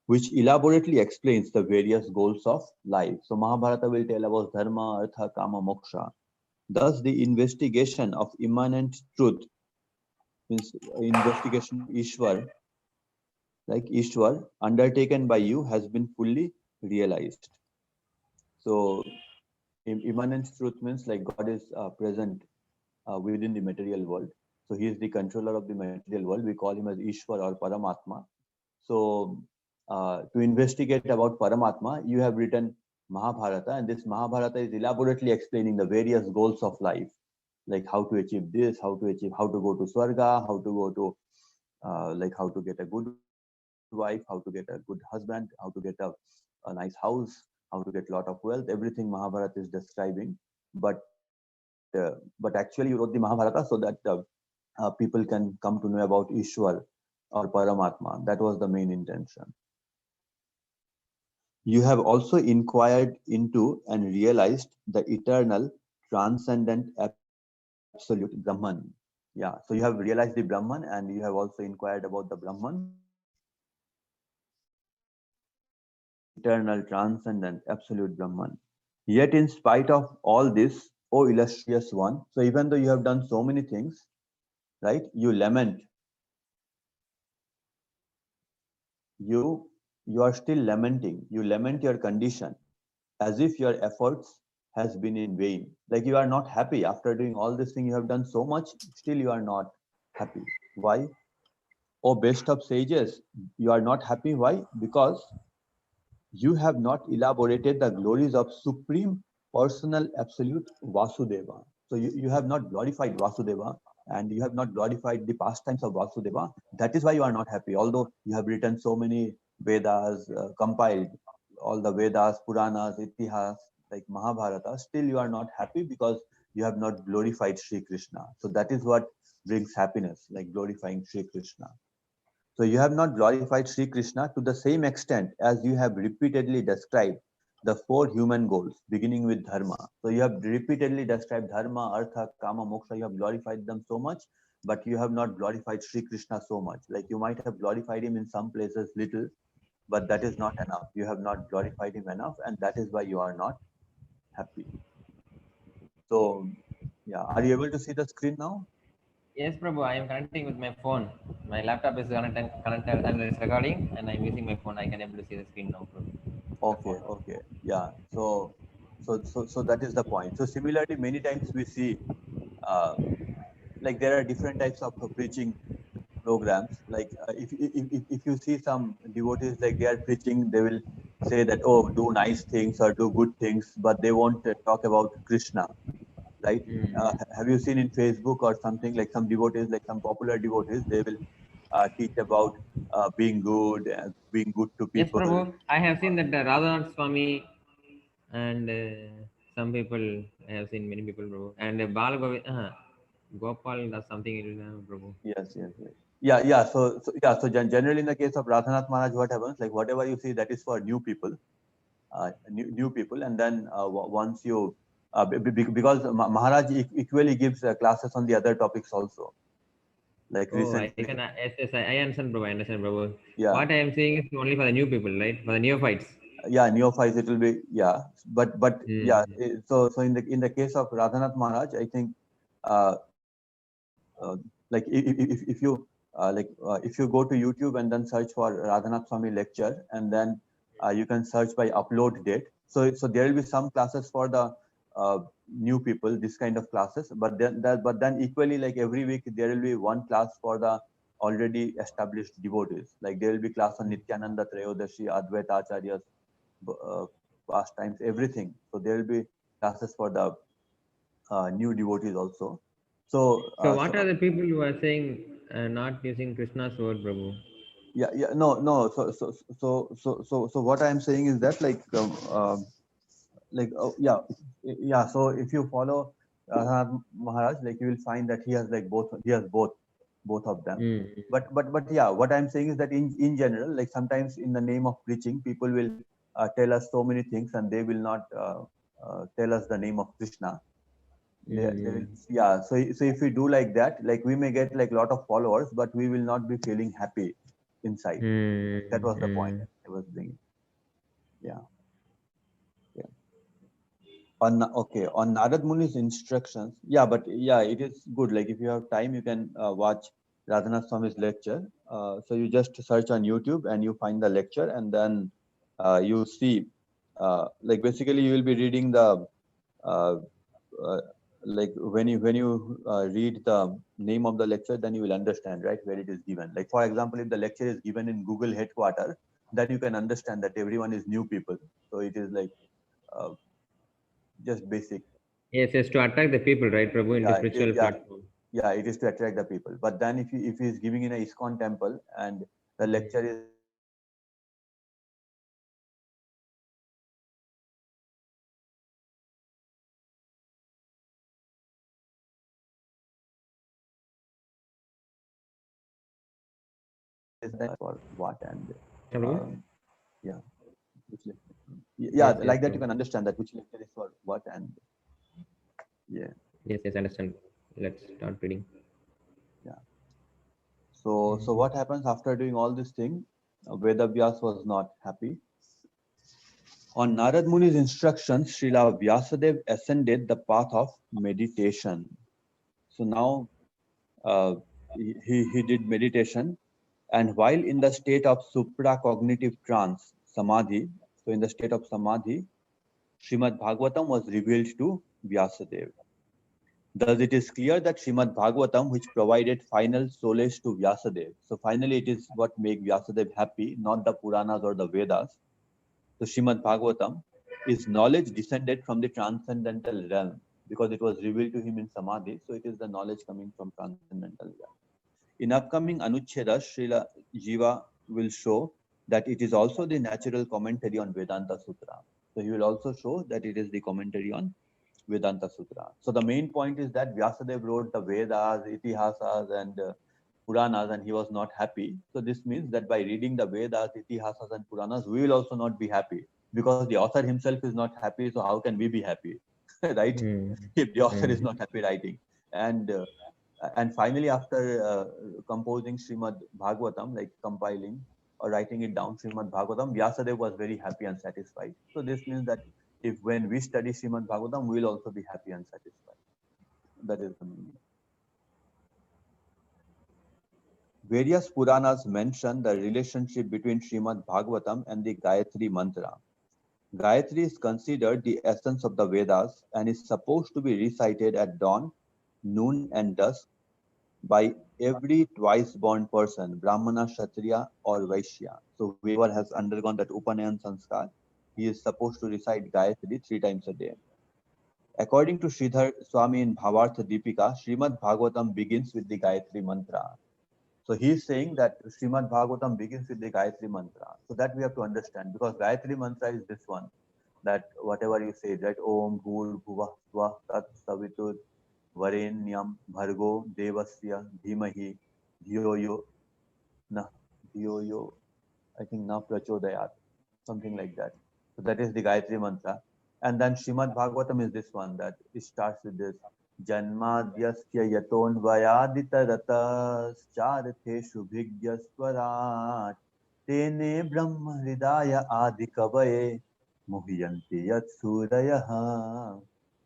which elaborately explains the various goals of life. So Mahabharata will tell about dharma, artha, kama, moksha. Thus, the investigation of immanent truth, means investigation of Ishwar, like Ishwar, undertaken by you has been fully realized. So immanent truth means like God is present within the material world. So he is the controller of the material world. We call him as Ishwar or Paramatma. So to investigate about Paramatma, you have written Mahabharata, and this Mahabharata is elaborately explaining the various goals of life, like how to achieve this, how to go to Swarga, how to go to, like how to get a good wife, how to get a good husband, how to get a nice house, how to get a lot of wealth. Everything Mahabharata is describing. But actually, you wrote the Mahabharata so that people can come to know about Ishwar or Paramatma. That was the main intention. You have also inquired into and realized the eternal, transcendent, absolute Brahman. Yeah, so you have realized the Brahman and you have also inquired about the Brahman, eternal, transcendent, absolute Brahman. Yet, in spite of all this, O illustrious one, so even though you have done so many things, right, you lament, you are still lamenting, you lament your condition as if your efforts has been in vain. Like you are not happy after doing all this thing, you have done so much, still you are not happy. Why? Oh, best of sages, you are not happy. Why? Because you have not elaborated the glories of Supreme Personal Absolute Vasudeva. So you have not glorified Vasudeva and you have not glorified the pastimes of Vasudeva. That is why you are not happy. Although you have written so many Vedas, compiled all the Vedas, Puranas, Itihas, like Mahabharata, still you are not happy because you have not glorified Sri Krishna. So that is what brings happiness, like glorifying Sri Krishna. So you have not glorified Sri Krishna to the same extent as you have repeatedly described the four human goals, beginning with dharma. So you have repeatedly described dharma, artha, kama, moksha. You have glorified them so much, but you have not glorified Sri Krishna so much. Like you might have glorified him in some places little, but that is not enough. You have not glorified him enough, and that is why you are not happy. So, yeah, are you able to see the screen now? Yes, Prabhu, I am connecting with my phone. My laptop is connected and it's recording, and I'm using my phone. I can able to see the screen now, Prabhu. The Okay, phone. okay, yeah. So that is the point. So similarly, many times we see uh, like there are different types of preaching programs. Like if you see some devotees like they are preaching, they will say that, oh, do nice things or do good things, but they won't talk about Krishna, right? Mm. Have you seen in Facebook or something like some devotees, like some popular devotees, they will teach about being good to Yes, people. Prabhu, I have seen that Radhanath Swami and some people, I have seen many people, Prabhu. And Gopal does something, Prabhu. Yes, yes, yes. Yeah, yeah. So generally in the case of Radhanath Maharaj, what happens? Like whatever you see, that is for new people, new people, and then once you, because Maharaj equally gives classes on the other topics also. Like Oh, I recently, can, yes, yes, I understand, Prabhu. I understand, Prabhu. yeah, What I am saying is only for the new people, right? For the neophytes. yeah, neophytes it will be, yeah, but yeah. Mm. So in the case of Radhanath Maharaj, I think, uh, like if you if you go to YouTube and then search for Radhanath Swami lecture, and then you can search by upload date. So there will be some classes for the new people, this kind of classes, but then equally, like every week there will be one class for the already established devotees. Like there will be class on Nityananda Trayodashi, Advaita Acharyas, pastimes, everything. So there will be classes for the new devotees also. So So what are the people who are saying not using Krishna's word, Prabhu? no. So what I am saying is that So if you follow Maharaj, like you will find that he has both of them. Mm. But yeah, what I'm saying is that in general, like sometimes in the name of preaching, people will tell us so many things, and they will not tell us the name of Krishna. They will, yeah. So if we do like that, like we may get like lot of followers, but we will not be feeling happy inside. That was the point I was bringing. Yeah. Yeah. On Narad Muni's instructions, but it is good. Like if you have time, you can watch Radhanath Swami's lecture. So you just search on YouTube and you find the lecture, and then you see, like basically you will be reading the uh, uh, like when you read the name of the lecture, then you will understand, right, where it is given. Like for example, if the lecture is given in Google headquarters, then you can understand that everyone is new people. So it is like uh, just basic. Yes, yes, to attract the people, right, Prabhu, into Yeah, spiritual platform. it is to attract the people. But then if he is giving in a ISKCON temple and the lecture is that for what, and Prabhu? yeah, which lecture? Yes, yes, like that you Prabhu. can understand that which lecture is for what, and yeah. Yes, yes, understand. Let's start reading. Yeah. So what happens after doing all this thing? Vedavyas was not happy. On Narad Muni's instructions, Srila Vyasadeva ascended the path of meditation. So now he did meditation, and while in the state of supracognitive trance, samadhi, so in the state of samadhi, Srimad Bhagavatam was revealed to Vyasadeva. Thus, it is clear that Srimad Bhagavatam, which provided final solace to Vyasadeva, so finally it is what makes Vyasadeva happy, not the Puranas or the Vedas. So Srimad Bhagavatam is knowledge descended from the transcendental realm, because it was revealed to him in Samadhi. So it is the knowledge coming from transcendental realm. In upcoming Anucheda, Srila Jiva will show that it is also the natural commentary on Vedanta Sutra. So he will also show that it is the commentary on Vedanta Sutra. So the main point is that Vyasadeva wrote the Vedas, Itihasas, and Puranas, and he was not happy. So this means that by reading the Vedas, Itihasas, and Puranas, we will also not be happy, because the author himself is not happy. So how can we be happy, right? If the author is not happy writing, and finally, after composing Srimad Bhagavatam, like compiling or writing it down, Srimad Bhagavatam, Vyasadeva was very happy and satisfied. So this means that if when we study Srimad Bhagavatam, we will also be happy and satisfied. That is the meaning. Various Puranas mention the relationship between Srimad Bhagavatam and the Gayatri Mantra. Gayatri is considered the essence of the Vedas and is supposed to be recited at dawn, noon, and dusk by every twice born person, Brahmana, Kshatriya, or Vaishya. So whoever has undergone that Upanayan Sanskar, he is supposed to recite Gayatri 3 times a day. According to Sridhar Swami in Bhavartha Deepika, Srimad Bhagavatam begins with the Gayatri Mantra. So he is saying that Srimad Bhagavatam begins with the Gayatri Mantra. So that we have to understand, because Gayatri Mantra is this one, that whatever you say, that Om Bhur Bhuvah Svah Tat Savitur Varenyam Bhargo Devasya Dhimahi Dhiyo Yo Na Dhiyo Yo, I think Na Prachodayat, something like that. So that is the Gayatri Mantra. And then Srimad Bhagavatam is this one, that it starts with this Janmadyasya Yaton Vayadita Ratas Charateshu Bhigyaswarat Tene Brahma Hridaya Adi Kavaye Muhyanti Yat Surayaha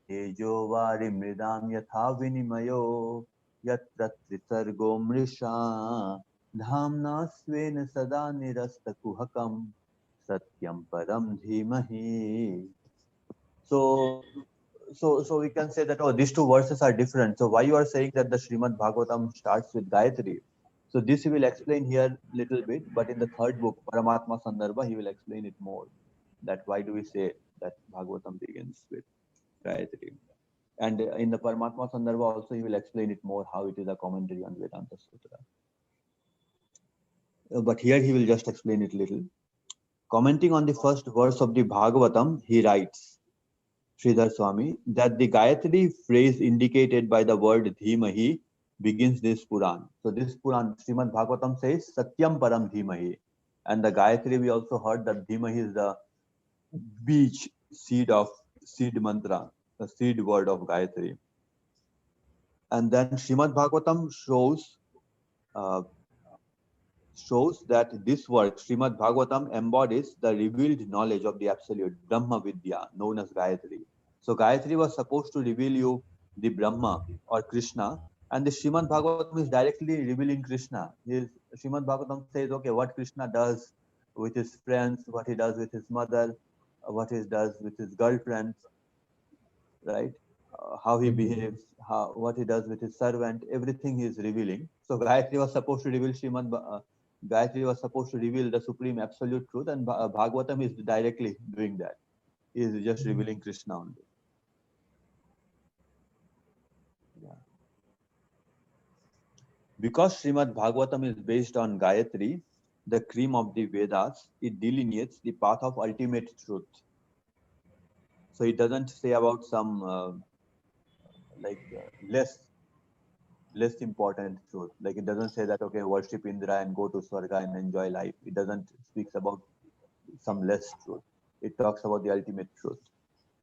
Tejo Vari Mridam Yatha Vinimayo yatra tritargo mrisha dhamna svena sada nirasta kuhakam satyam param dhimahi. So, so we can say that, oh, these two verses are different. So why you are saying that the Srimad Bhagavatam starts with Gayatri? So this he will explain here little bit, but in the third book, Paramatma Sandarbha, he will explain it more. That why do we say that Bhagavatam begins with Gayatri? And in the Paramatma Sandarbha also, he will explain it more how it is a commentary on Vedanta Sutra. But here he will just explain it little. Commenting on the first verse of the Bhagavatam, he writes, Sridhar Swami, that the Gayatri phrase indicated by the word Dhimahi begins this Puran. So this Puran, Srimad Bhagavatam says Satyam Param Dhimahi. And the Gayatri, we also heard that Dhimahi is the beach seed mantra, the seed word of Gayatri. And then Srimad Bhagavatam uh, shows that this work, Srimad Bhagavatam, embodies the revealed knowledge of the absolute Brahma Vidya, known as Gayatri. So Gayatri was supposed to reveal you the Brahma or Krishna, and the Srimad Bhagavatam is directly revealing Krishna. Srimad Bhagavatam says, okay, what Krishna does with his friends, what he does with his mother, what he does with his girlfriends, right? How he behaves, what he does with his servant, everything he is revealing. So Gayatri was supposed to reveal Gayatri was supposed to reveal the supreme absolute truth, and Bhagavatam is directly doing that. He is just revealing Krishna only. Yeah. Because Srimad Bhagavatam is based on Gayatri, the cream of the Vedas, it delineates the path of ultimate truth. So it doesn't say about some less important truth. Like it doesn't say that, okay, worship Indra and go to Swarga and enjoy life. It doesn't speaks about some less truth. It talks about the ultimate truth.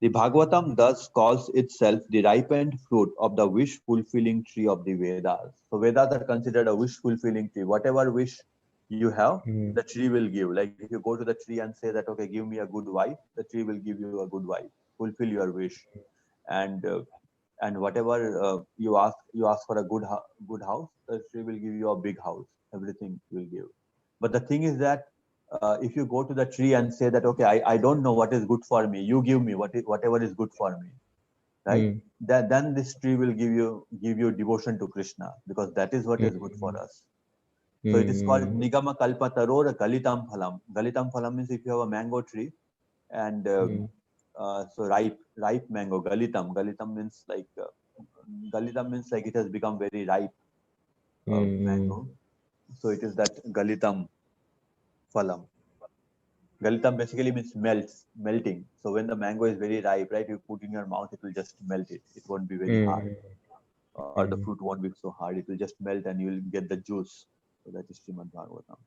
The Bhagavatam thus calls itself the ripened fruit of the wish-fulfilling tree of the Vedas. So Vedas are considered a wish-fulfilling tree. Whatever wish you have, the tree will give. Like if you go to the tree and say that, okay, give me a good wife, the tree will give you a good wife, fulfill your wish. And whatever you ask for a good house, the tree will give you a big house. Everything will give. But the thing is that if you go to the tree and say that, okay, I don't know what is good for me, you give me whatever is good for me, right? Then this tree will give you devotion to Krishna, because that is what is good for us. So it is called Nigama Kalpa Taror Galitam Phalam. Galitam Phalam means if you have a mango tree and so ripe mango, Galitam. Galitam means like it has become very ripe mango. So it is that Galitam Phalam. Galitam basically means melting. So when the mango is very ripe, right, you put in your mouth, it will just melt it. It won't be very hard. Or the fruit won't be so hard. It will just melt and you will get the juice. So that is Srimad Bhagavatam.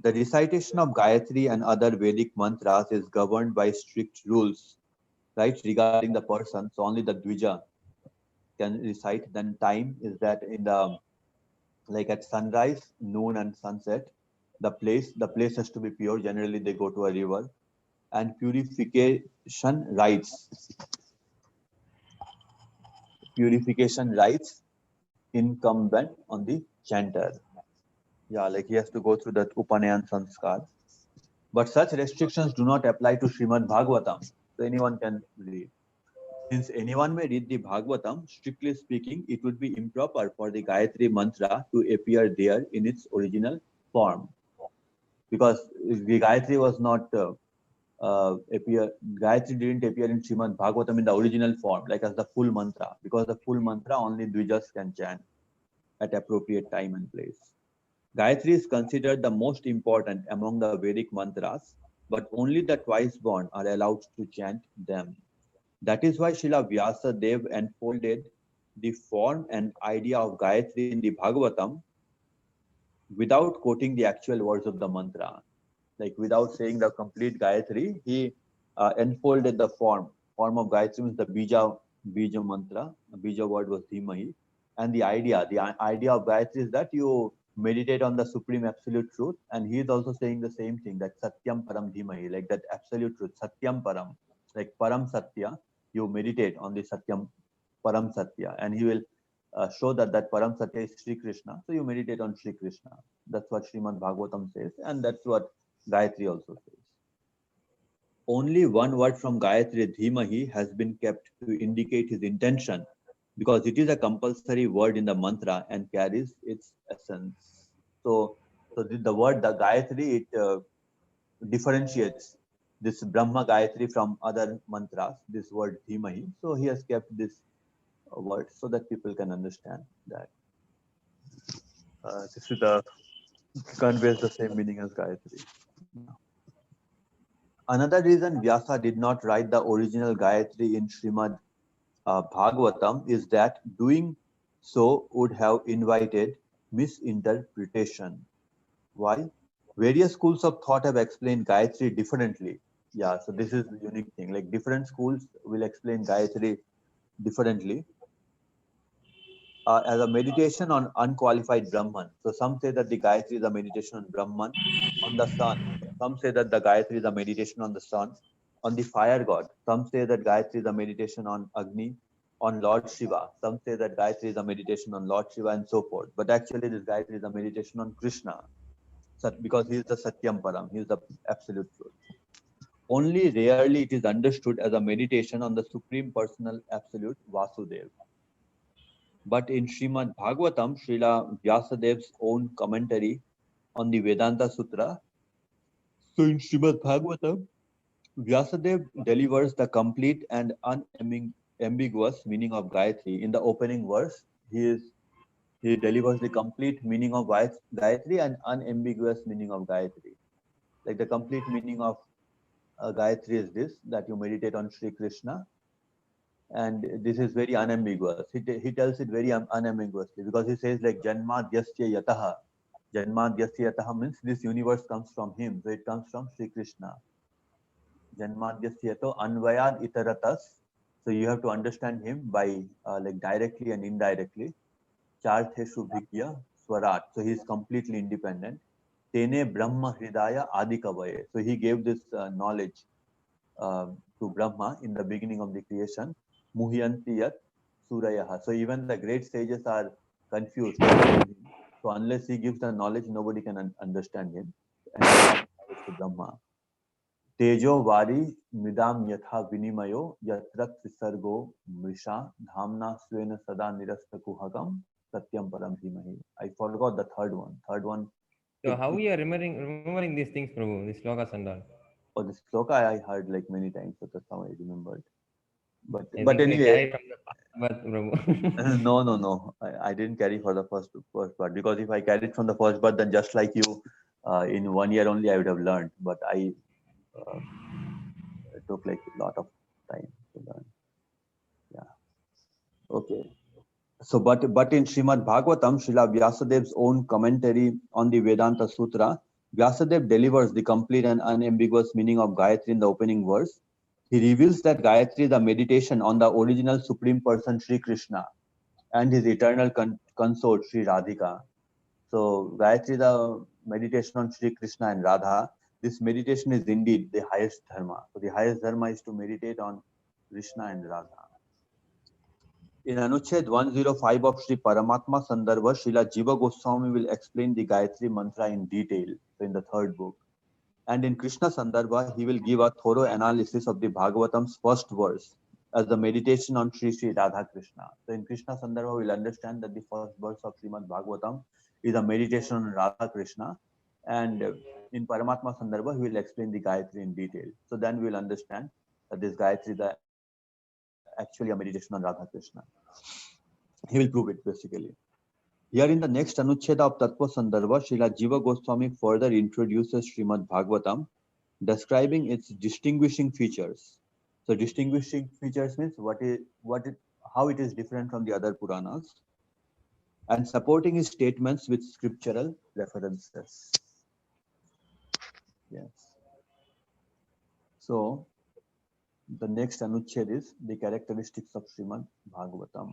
The recitation of Gayatri and other Vedic mantras is governed by strict rules, right, regarding the person. So only the Dvija can recite. Then time is that in the like at sunrise, noon, and sunset, the place has to be pure. Generally, they go to a river, and purification rights incumbent on the chanter. Yeah, like he has to go through that Upanayan Sanskar. But such restrictions do not apply to Srimad Bhagavatam. So anyone can read. Since anyone may read the Bhagavatam, strictly speaking, it would be improper for the Gayatri mantra to appear there in its original form. Because the Gayatri was not Gayatri didn't appear in Srimad Bhagavatam in the original form, like as the full mantra, because the full mantra only Dvijas can chant at appropriate time and place. Gayatri is considered the most important among the Vedic mantras, but only the twice born are allowed to chant them. That is why Srila Vyasa Dev unfolded the form and idea of Gayatri in the Bhagavatam without quoting the actual words of the mantra. Like without saying the complete Gayatri, he unfolded the form. Form of Gayatri means the Bija mantra. The Bija word was Dhimahi. And the idea of Gayatri is that you meditate on the supreme absolute truth. And he is also saying the same thing, that Satyam Param Dhimahi, like that absolute truth, Satyam Param, like Param Satya. You meditate on the Satyam Param Satya, and he will show that Param Satya is Sri Krishna. So you meditate on Sri Krishna. That's what Srimad Bhagavatam says, and that's what Gayatri also says. Only one word from Gayatri, Dhimahi, has been kept to indicate his intention because it is a compulsory word in the mantra and carries its essence. So the word, the Gayatri, it differentiates this Brahma Gayatri from other mantras, this word Dhimahi. So he has kept this word so that people can understand that this is the conveys the same meaning as Gayatri. Another reason Vyasa did not write the original Gayatri in Srimad Bhagavatam is that doing so would have invited misinterpretation. Why? Various schools of thought have explained Gayatri differently. Yeah, so this is the unique thing. Like different schools will explain Gayatri differently. As a meditation on unqualified Brahman. So some say that the Gayatri is a meditation on Brahman, on the sun. Some say that the Gayatri is a meditation on the sun, on the fire god. Some say that Gayatri is a meditation on Agni, on Lord Shiva. Some say that Gayatri is a meditation on Lord Shiva and so forth. But actually this Gayatri is a meditation on Krishna because he is the Satyam Param, he is the absolute truth. Only rarely it is understood as a meditation on the Supreme Personal Absolute Vasudev. But in Srimad Bhagavatam, Srila Vyasadev's own commentary on the Vedanta Sutra, so in Srimad Bhagavatam, Vyasadev delivers the complete and unambiguous meaning of Gayatri. In the opening verse, he delivers the complete meaning of Gayatri and unambiguous meaning of Gayatri. Like the complete meaning of Gayatri is this, that you meditate on Sri Krishna, and this is very unambiguous. He tells it very unambiguously because he says like Janmadhyasya Yataha. Janmadhyasya Yataha means this universe comes from him. So it comes from Sri Krishna. Janmadhyasya Yato Anvayad Itaratas. So you have to understand him by like directly and indirectly. Chartheshu Bhikya Swarat. So he is completely independent. Tene Brahma Hridaya Adikavaye. So he gave this knowledge to Brahma in the beginning of the creation. Muhyanti Yat Surayaha. So even the great sages are confused. So unless he gives the knowledge, nobody can understand him. And knowledge to Brahma. Tejo Vari Midam Yatha Vinimayo Yatrat Visargo Mrisha Dhamna Svena Sada Nirasta Kuhagam Satyam Param Dhimahi. I forgot the third one. So how you are remembering these things, Prabhu, these slokas and all? Oh, this sloka I heard like many times, so that's how I remembered. I But think you anyway, carried from the past birth, Prabhu. no. I didn't carry for the first part because if I carried from the first birth, then just like you, in 1 year only I would have learned. But uh, it took like a lot of time to learn. Yeah. Okay. So, but in Srimad Bhagavatam, Srila Vyasadev's own commentary on the Vedanta Sutra, Vyasadev delivers the complete and unambiguous meaning of Gayatri in the opening verse. He reveals that Gayatri is a meditation on the original Supreme Person Sri Krishna and his eternal consort Sri Radhika. So Gayatri is a meditation on Sri Krishna and Radha. This meditation is indeed the highest dharma. So the highest dharma is to meditate on Krishna and Radha. In Anuched 105 of Sri Paramatma Sandarbha, Srila Jiva Goswami will explain the Gayatri mantra in detail, so in the third book. And in Krishna Sandarbha, he will give a thorough analysis of the Bhagavatam's first verse as the meditation on Sri Sri Radha Krishna. So in Krishna Sandarbha, we'll understand that the first verse of Srimad Bhagavatam is a meditation on Radha Krishna. And in Paramatma Sandarbha, he will explain the Gayatri in detail. So then we'll understand that this Gayatri is actually a meditation on Radha Krishna. He will prove it basically. Here in the next Anucheda of Tattva Sandarbha, Srila Jiva Goswami further introduces Srimad Bhagavatam, describing its distinguishing features. So distinguishing features means how it is different from the other Puranas, and supporting his statements with scriptural references. Yes. So the next Anucheda is the characteristics of Srimad Bhagavatam.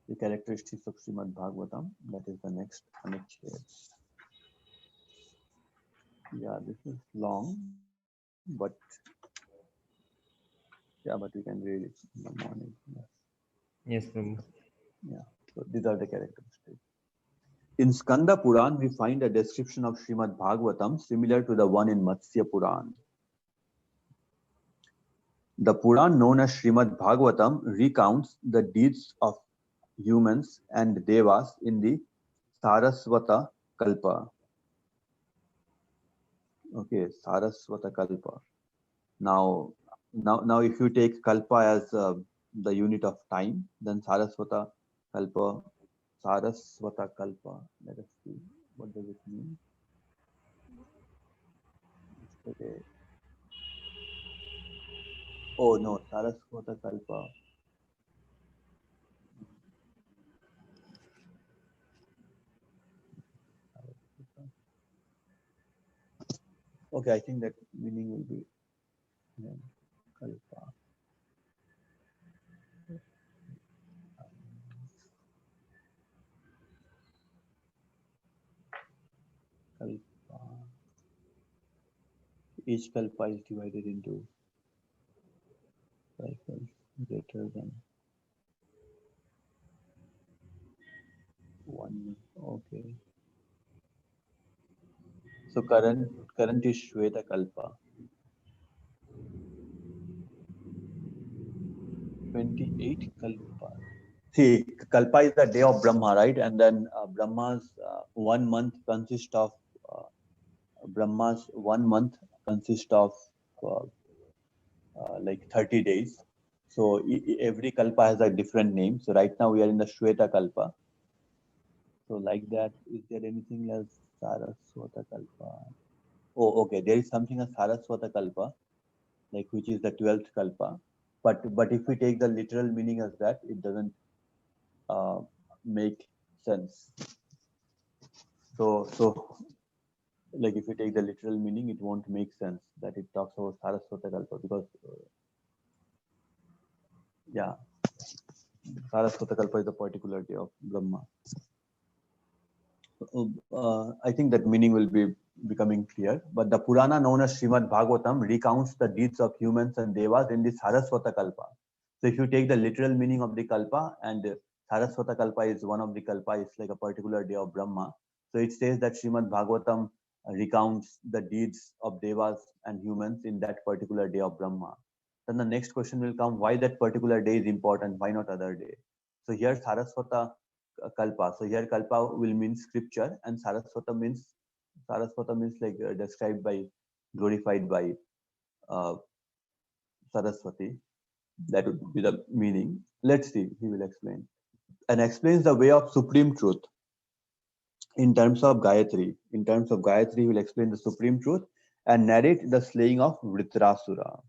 The characteristics of Srimad Bhagavatam, that is the next Anucheda. Yeah, this is long, but we can read it in the morning. Yes, Prabhu. Yeah, so these are the characteristics. In Skanda Puran, we find a description of Srimad Bhagavatam similar to the one in Matsya Puran. The Puran known as Srimad Bhagavatam recounts the deeds of humans and devas in the Saraswata Kalpa. Okay, Saraswata Kalpa. Now, if you take Kalpa as the unit of time, then Saraswata Kalpa, Saraswata Kalpa. Let us see, what does it mean? Okay. Oh no, Saraswata Kalpa. Okay, I think that meaning will be Kalpa. Kalpa. Each Kalpa is divided into cycles greater than one. Okay. So current is Shweta Kalpa. 28 Kalpa. See, Kalpa is the day of Brahma, right? And then Brahma's 1 month consists of uh, Brahma's 1 month consists of uh, like 30 days. So every Kalpa has a different name. So right now we are in the Shweta Kalpa. So like that, is there anything else? Saraswata Kalpa. Oh, okay. There is something as Saraswata Kalpa, like which is the 12th Kalpa. But if we take the literal meaning as that, it doesn't make sense. So like if you take the literal meaning, it won't make sense that it talks about Saraswata Kalpa because yeah, Saraswata Kalpa is a particular day of Brahma. I think that meaning will be becoming clear. But the Purana known as Srimad Bhagavatam recounts the deeds of humans and devas in the Saraswata Kalpa. So if you take the literal meaning of the Kalpa, and Saraswata Kalpa is one of the Kalpa, it's like a particular day of Brahma. So it says that Srimad Bhagavatam recounts the deeds of devas and humans in that particular day of Brahma. Then the next question will come, why that particular day is important, why not other day? So here Saraswata Kalpa. So here Kalpa will mean scripture, and Saraswata means like described by, glorified by uh, Saraswati. That would be the meaning. Let's see, he will explain. And explains the way of supreme truth in terms of Gayatri. In terms of Gayatri, he will explain the supreme truth and narrate the slaying of Vritrasura.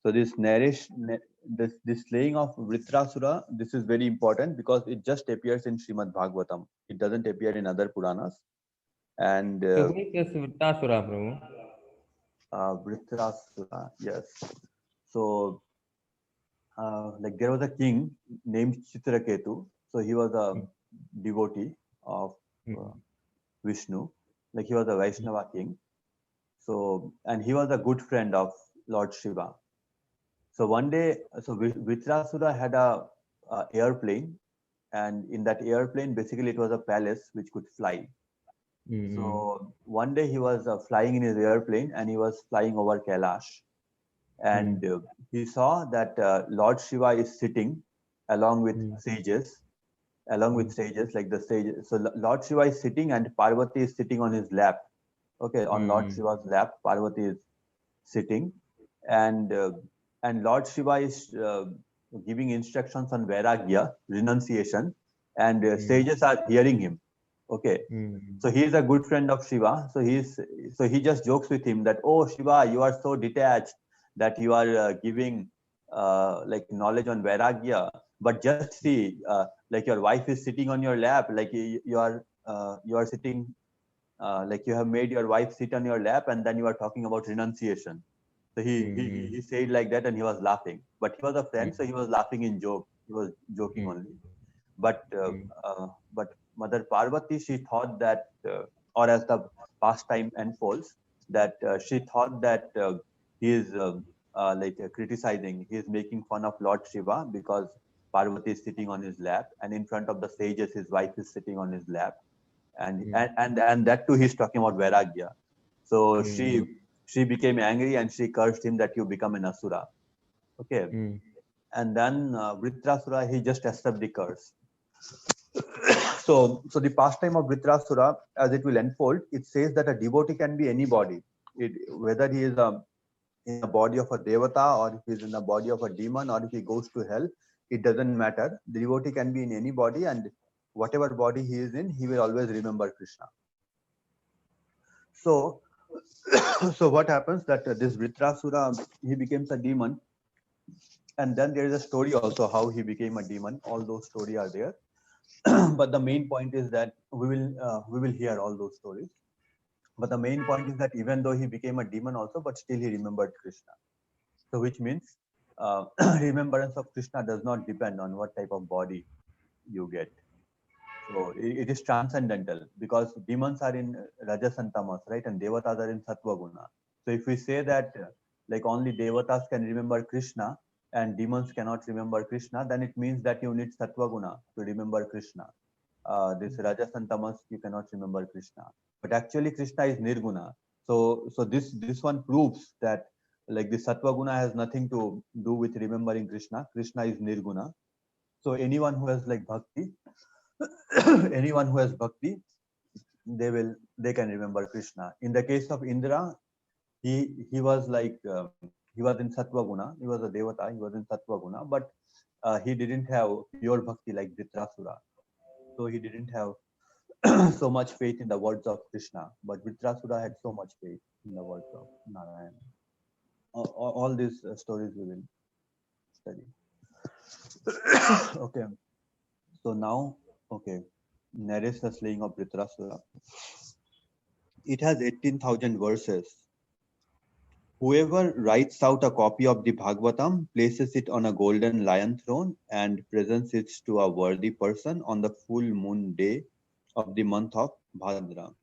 So this slaying of Vritrasura, this is very important because it just appears in Srimad Bhagavatam. It doesn't appear in other Puranas. And So who is this Vittasura, Prabhu? Vritrasura, yes. So like there was a king named Chitraketu. So he was a devotee of Vishnu. Like he was a Vaishnava king. So, and he was a good friend of Lord Shiva. So one day, so Vitrasura had a airplane, and in that airplane, basically it was a palace which could fly. So one day he was flying in his airplane, and he was flying over Kailash, and he saw that Lord Shiva is sitting along with sages, like the sages. So Lord Shiva is sitting, and Parvati is sitting on his lap. Okay, on Lord Shiva's lap, Parvati is sitting, and Lord Shiva is giving instructions on vairagya, renunciation, and sages are hearing him. Okay, so he is a good friend of Shiva. So he just jokes with him that, oh Shiva, you are so detached that you are giving like knowledge on vairagya, but just see, like your wife is sitting on your lap, like you are sitting. Like you have made your wife sit on your lap, and then you are talking about renunciation. So he said like that, and he was laughing. But he was a friend, so he was laughing in joke. He was joking only. But Mother Parvati, she thought that, or as the pastime unfolds, that she thought that he is criticizing, he is making fun of Lord Shiva because Parvati is sitting on his lap, and in front of the sages, his wife is sitting on his lap, and that too he's talking about Vairagya. So she became angry and she cursed him that you become an asura. Okay, and then Vritrasura, he just accepted the curse. So the pastime of Vritrasura, as it will unfold, it says that a devotee can be anybody, whether he is in the body of a devata, or if he is in the body of a demon, or if he goes to hell, it doesn't matter. The devotee can be in any body, and whatever body he is in, he will always remember Krishna. So, so what happens that this Vritrasura, he becomes a demon, and then there is a story also how he became a demon. All those stories are there, but the main point is that we will hear all those stories. But the main point is that even though he became a demon also, but still he remembered Krishna. So which means remembrance of Krishna does not depend on what type of body you get. So it is transcendental, because demons are in Rajas and Tamas, right? And Devatas are in Sattva Guna. So if we say that like only Devatas can remember Krishna and demons cannot remember Krishna, then it means that you need Sattva Guna to remember Krishna. This Rajas and Tamas, you cannot remember Krishna. But actually Krishna is Nirguna. So this one proves that like the Sattva Guna has nothing to do with remembering Krishna. Krishna is Nirguna. So anyone who has like bhakti, anyone who has bhakti, they can remember Krishna. In the case of Indra, he was like he was in Sattva Guna. He was a devata. He was in Sattva Guna, but he didn't have pure bhakti like Vritrasura. So he didn't have so much faith in the words of Krishna. But Vritrasura had so much faith in the words of Narayana. All these stories we will study. Okay. So now, okay, narrates the slaying of Vritrasura. It has 18,000 verses. Whoever writes out a copy of the Bhagavatam, places it on a golden lion throne, and presents it to a worthy person on the full moon day of the month of Bhadra,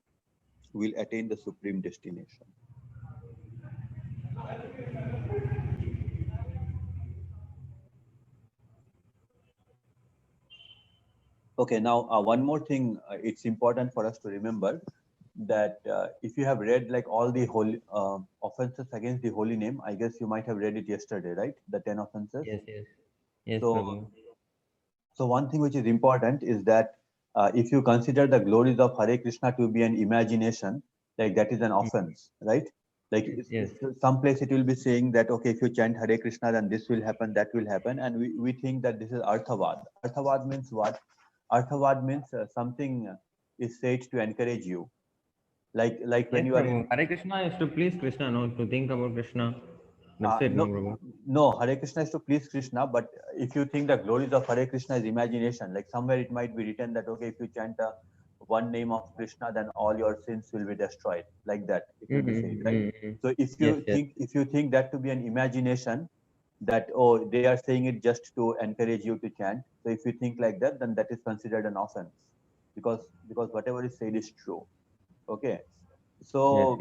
will attain the supreme destination. Okay, now one more thing, it's important for us to remember that if you have read like all the holy offenses against the holy name, I guess you might have read it yesterday, right? The 10 offenses. Yes, So, Prabhu. so one thing which is important is that if you consider the glories of Hare Krishna to be an imagination, like that is an offense, right? Like Yes. some place it will be saying that, okay, if you chant Hare Krishna, then this will happen, that will happen. And we think that this is Arthavad. Arthavad means what? Arthavad means something is said to encourage you. Like when Yes, you are Prabhu. in Hare Krishna is to please Krishna, no, to think about Krishna. That's it, no, Prabhu. no, Hare Krishna is to please Krishna, but if you think the glories of Hare Krishna is imagination, like somewhere it might be written that, okay, if you chant one name of Krishna, then all your sins will be destroyed. Like that, it will be said, right? So if you think that to be an imagination, that, oh, they are saying it just to encourage you to chant. So if you think like that, then that is considered an offense, because whatever is said is true. Okay. So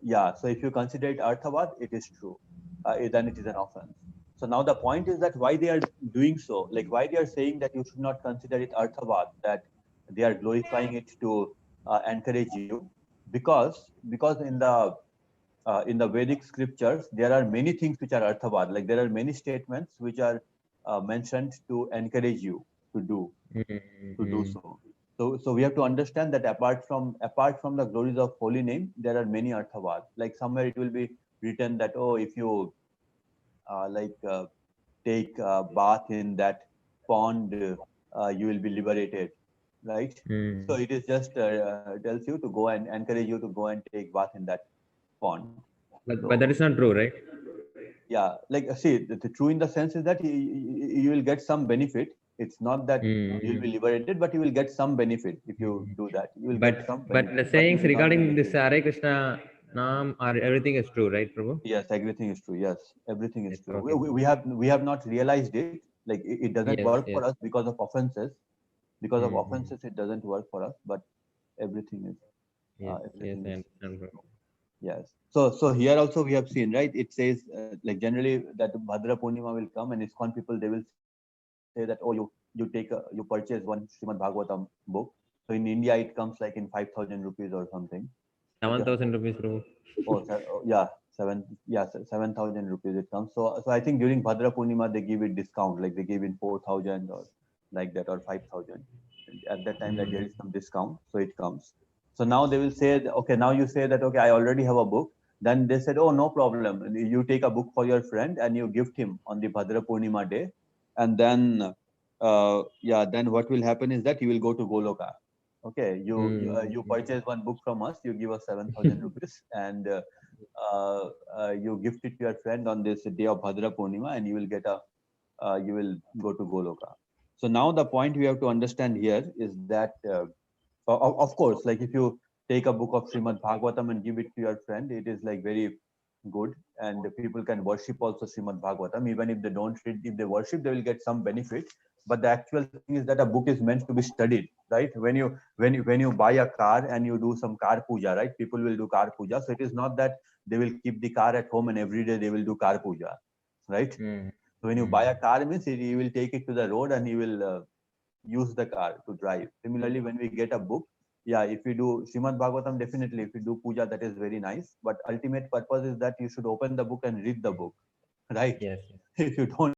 yeah, so if you consider it Arthavad, it is true. Then it is an offense. So now the point is that why they are doing so, like why they are saying that you should not consider it Arthavad, that they are glorifying it to encourage you, because in the Vedic scriptures there are many things which are Arthavad, like there are many statements which are mentioned to encourage you to do so. So we have to understand that apart from the glories of holy name, there are many Arthavad. Like somewhere it will be written that, oh, if you take a bath in that pond, you will be liberated, right? So it is just tells you to go and encourage you to go and take bath in that pond. But that is not true, right? Yeah, like see, the true in the sense is that you will get some benefit. It's not that you will be liberated, but you will get some benefit if you do that. You will get some But the benefit, but you sayings will not be regarding this liberated. Hare Krishna Nam are everything is true, right, Prabhu? Yes, everything is true. Yes, everything is Yes, true. okay. We have not realized it. Like it doesn't work for Yes. us because of offenses. Because of offenses, it doesn't work for us. But everything is Yes, I everything is understand, bro. true. Yes. So here also we have seen, right? It says like generally that Bhadra Purnima will come and ISKCON people, they will say that say that, oh, you purchase one Srimad Bhagavatam book. So in India, it comes like in 5,000 rupees or something. 7,000 rupees, Prabhu. Yeah, 7,000 rupees it comes. So I think during Bhadra Purnima they give it discount, like they give in 4,000 or like that, or 5,000. At that time, like there is some discount, so it comes. So now they will say, okay, now you say that, okay, I already have a book. Then they said, oh, no problem. You take a book for your friend and you gift him on the Bhadra Purnima day, and then then what will happen is that you will go to Goloka. Okay, you purchase one book from us, you give us 7,000 rupees, and you gift it to your friend on this day of Bhadra Purnima, and you will get you will go to Goloka. So now the point we have to understand here is that, of course, like if you take a book of Srimad Bhagavatam and give it to your friend, it is like very good, and people can worship also Srimad Bhagavatam. Even if they don't read, if they worship, they will get some benefit. But the actual thing is that a book is meant to be studied, right? When you buy a car and you do some car puja, right? People will do car puja. So it is not that they will keep the car at home and every day they will do car puja, right? So when you buy a car, means you will take it to the road and you will use the car to drive. Similarly, when we get a book, yeah, if you do Srimad Bhagavatam, definitely if you do puja, that is very nice. But ultimate purpose is that you should open the book and read the book, right? Yes. If you don't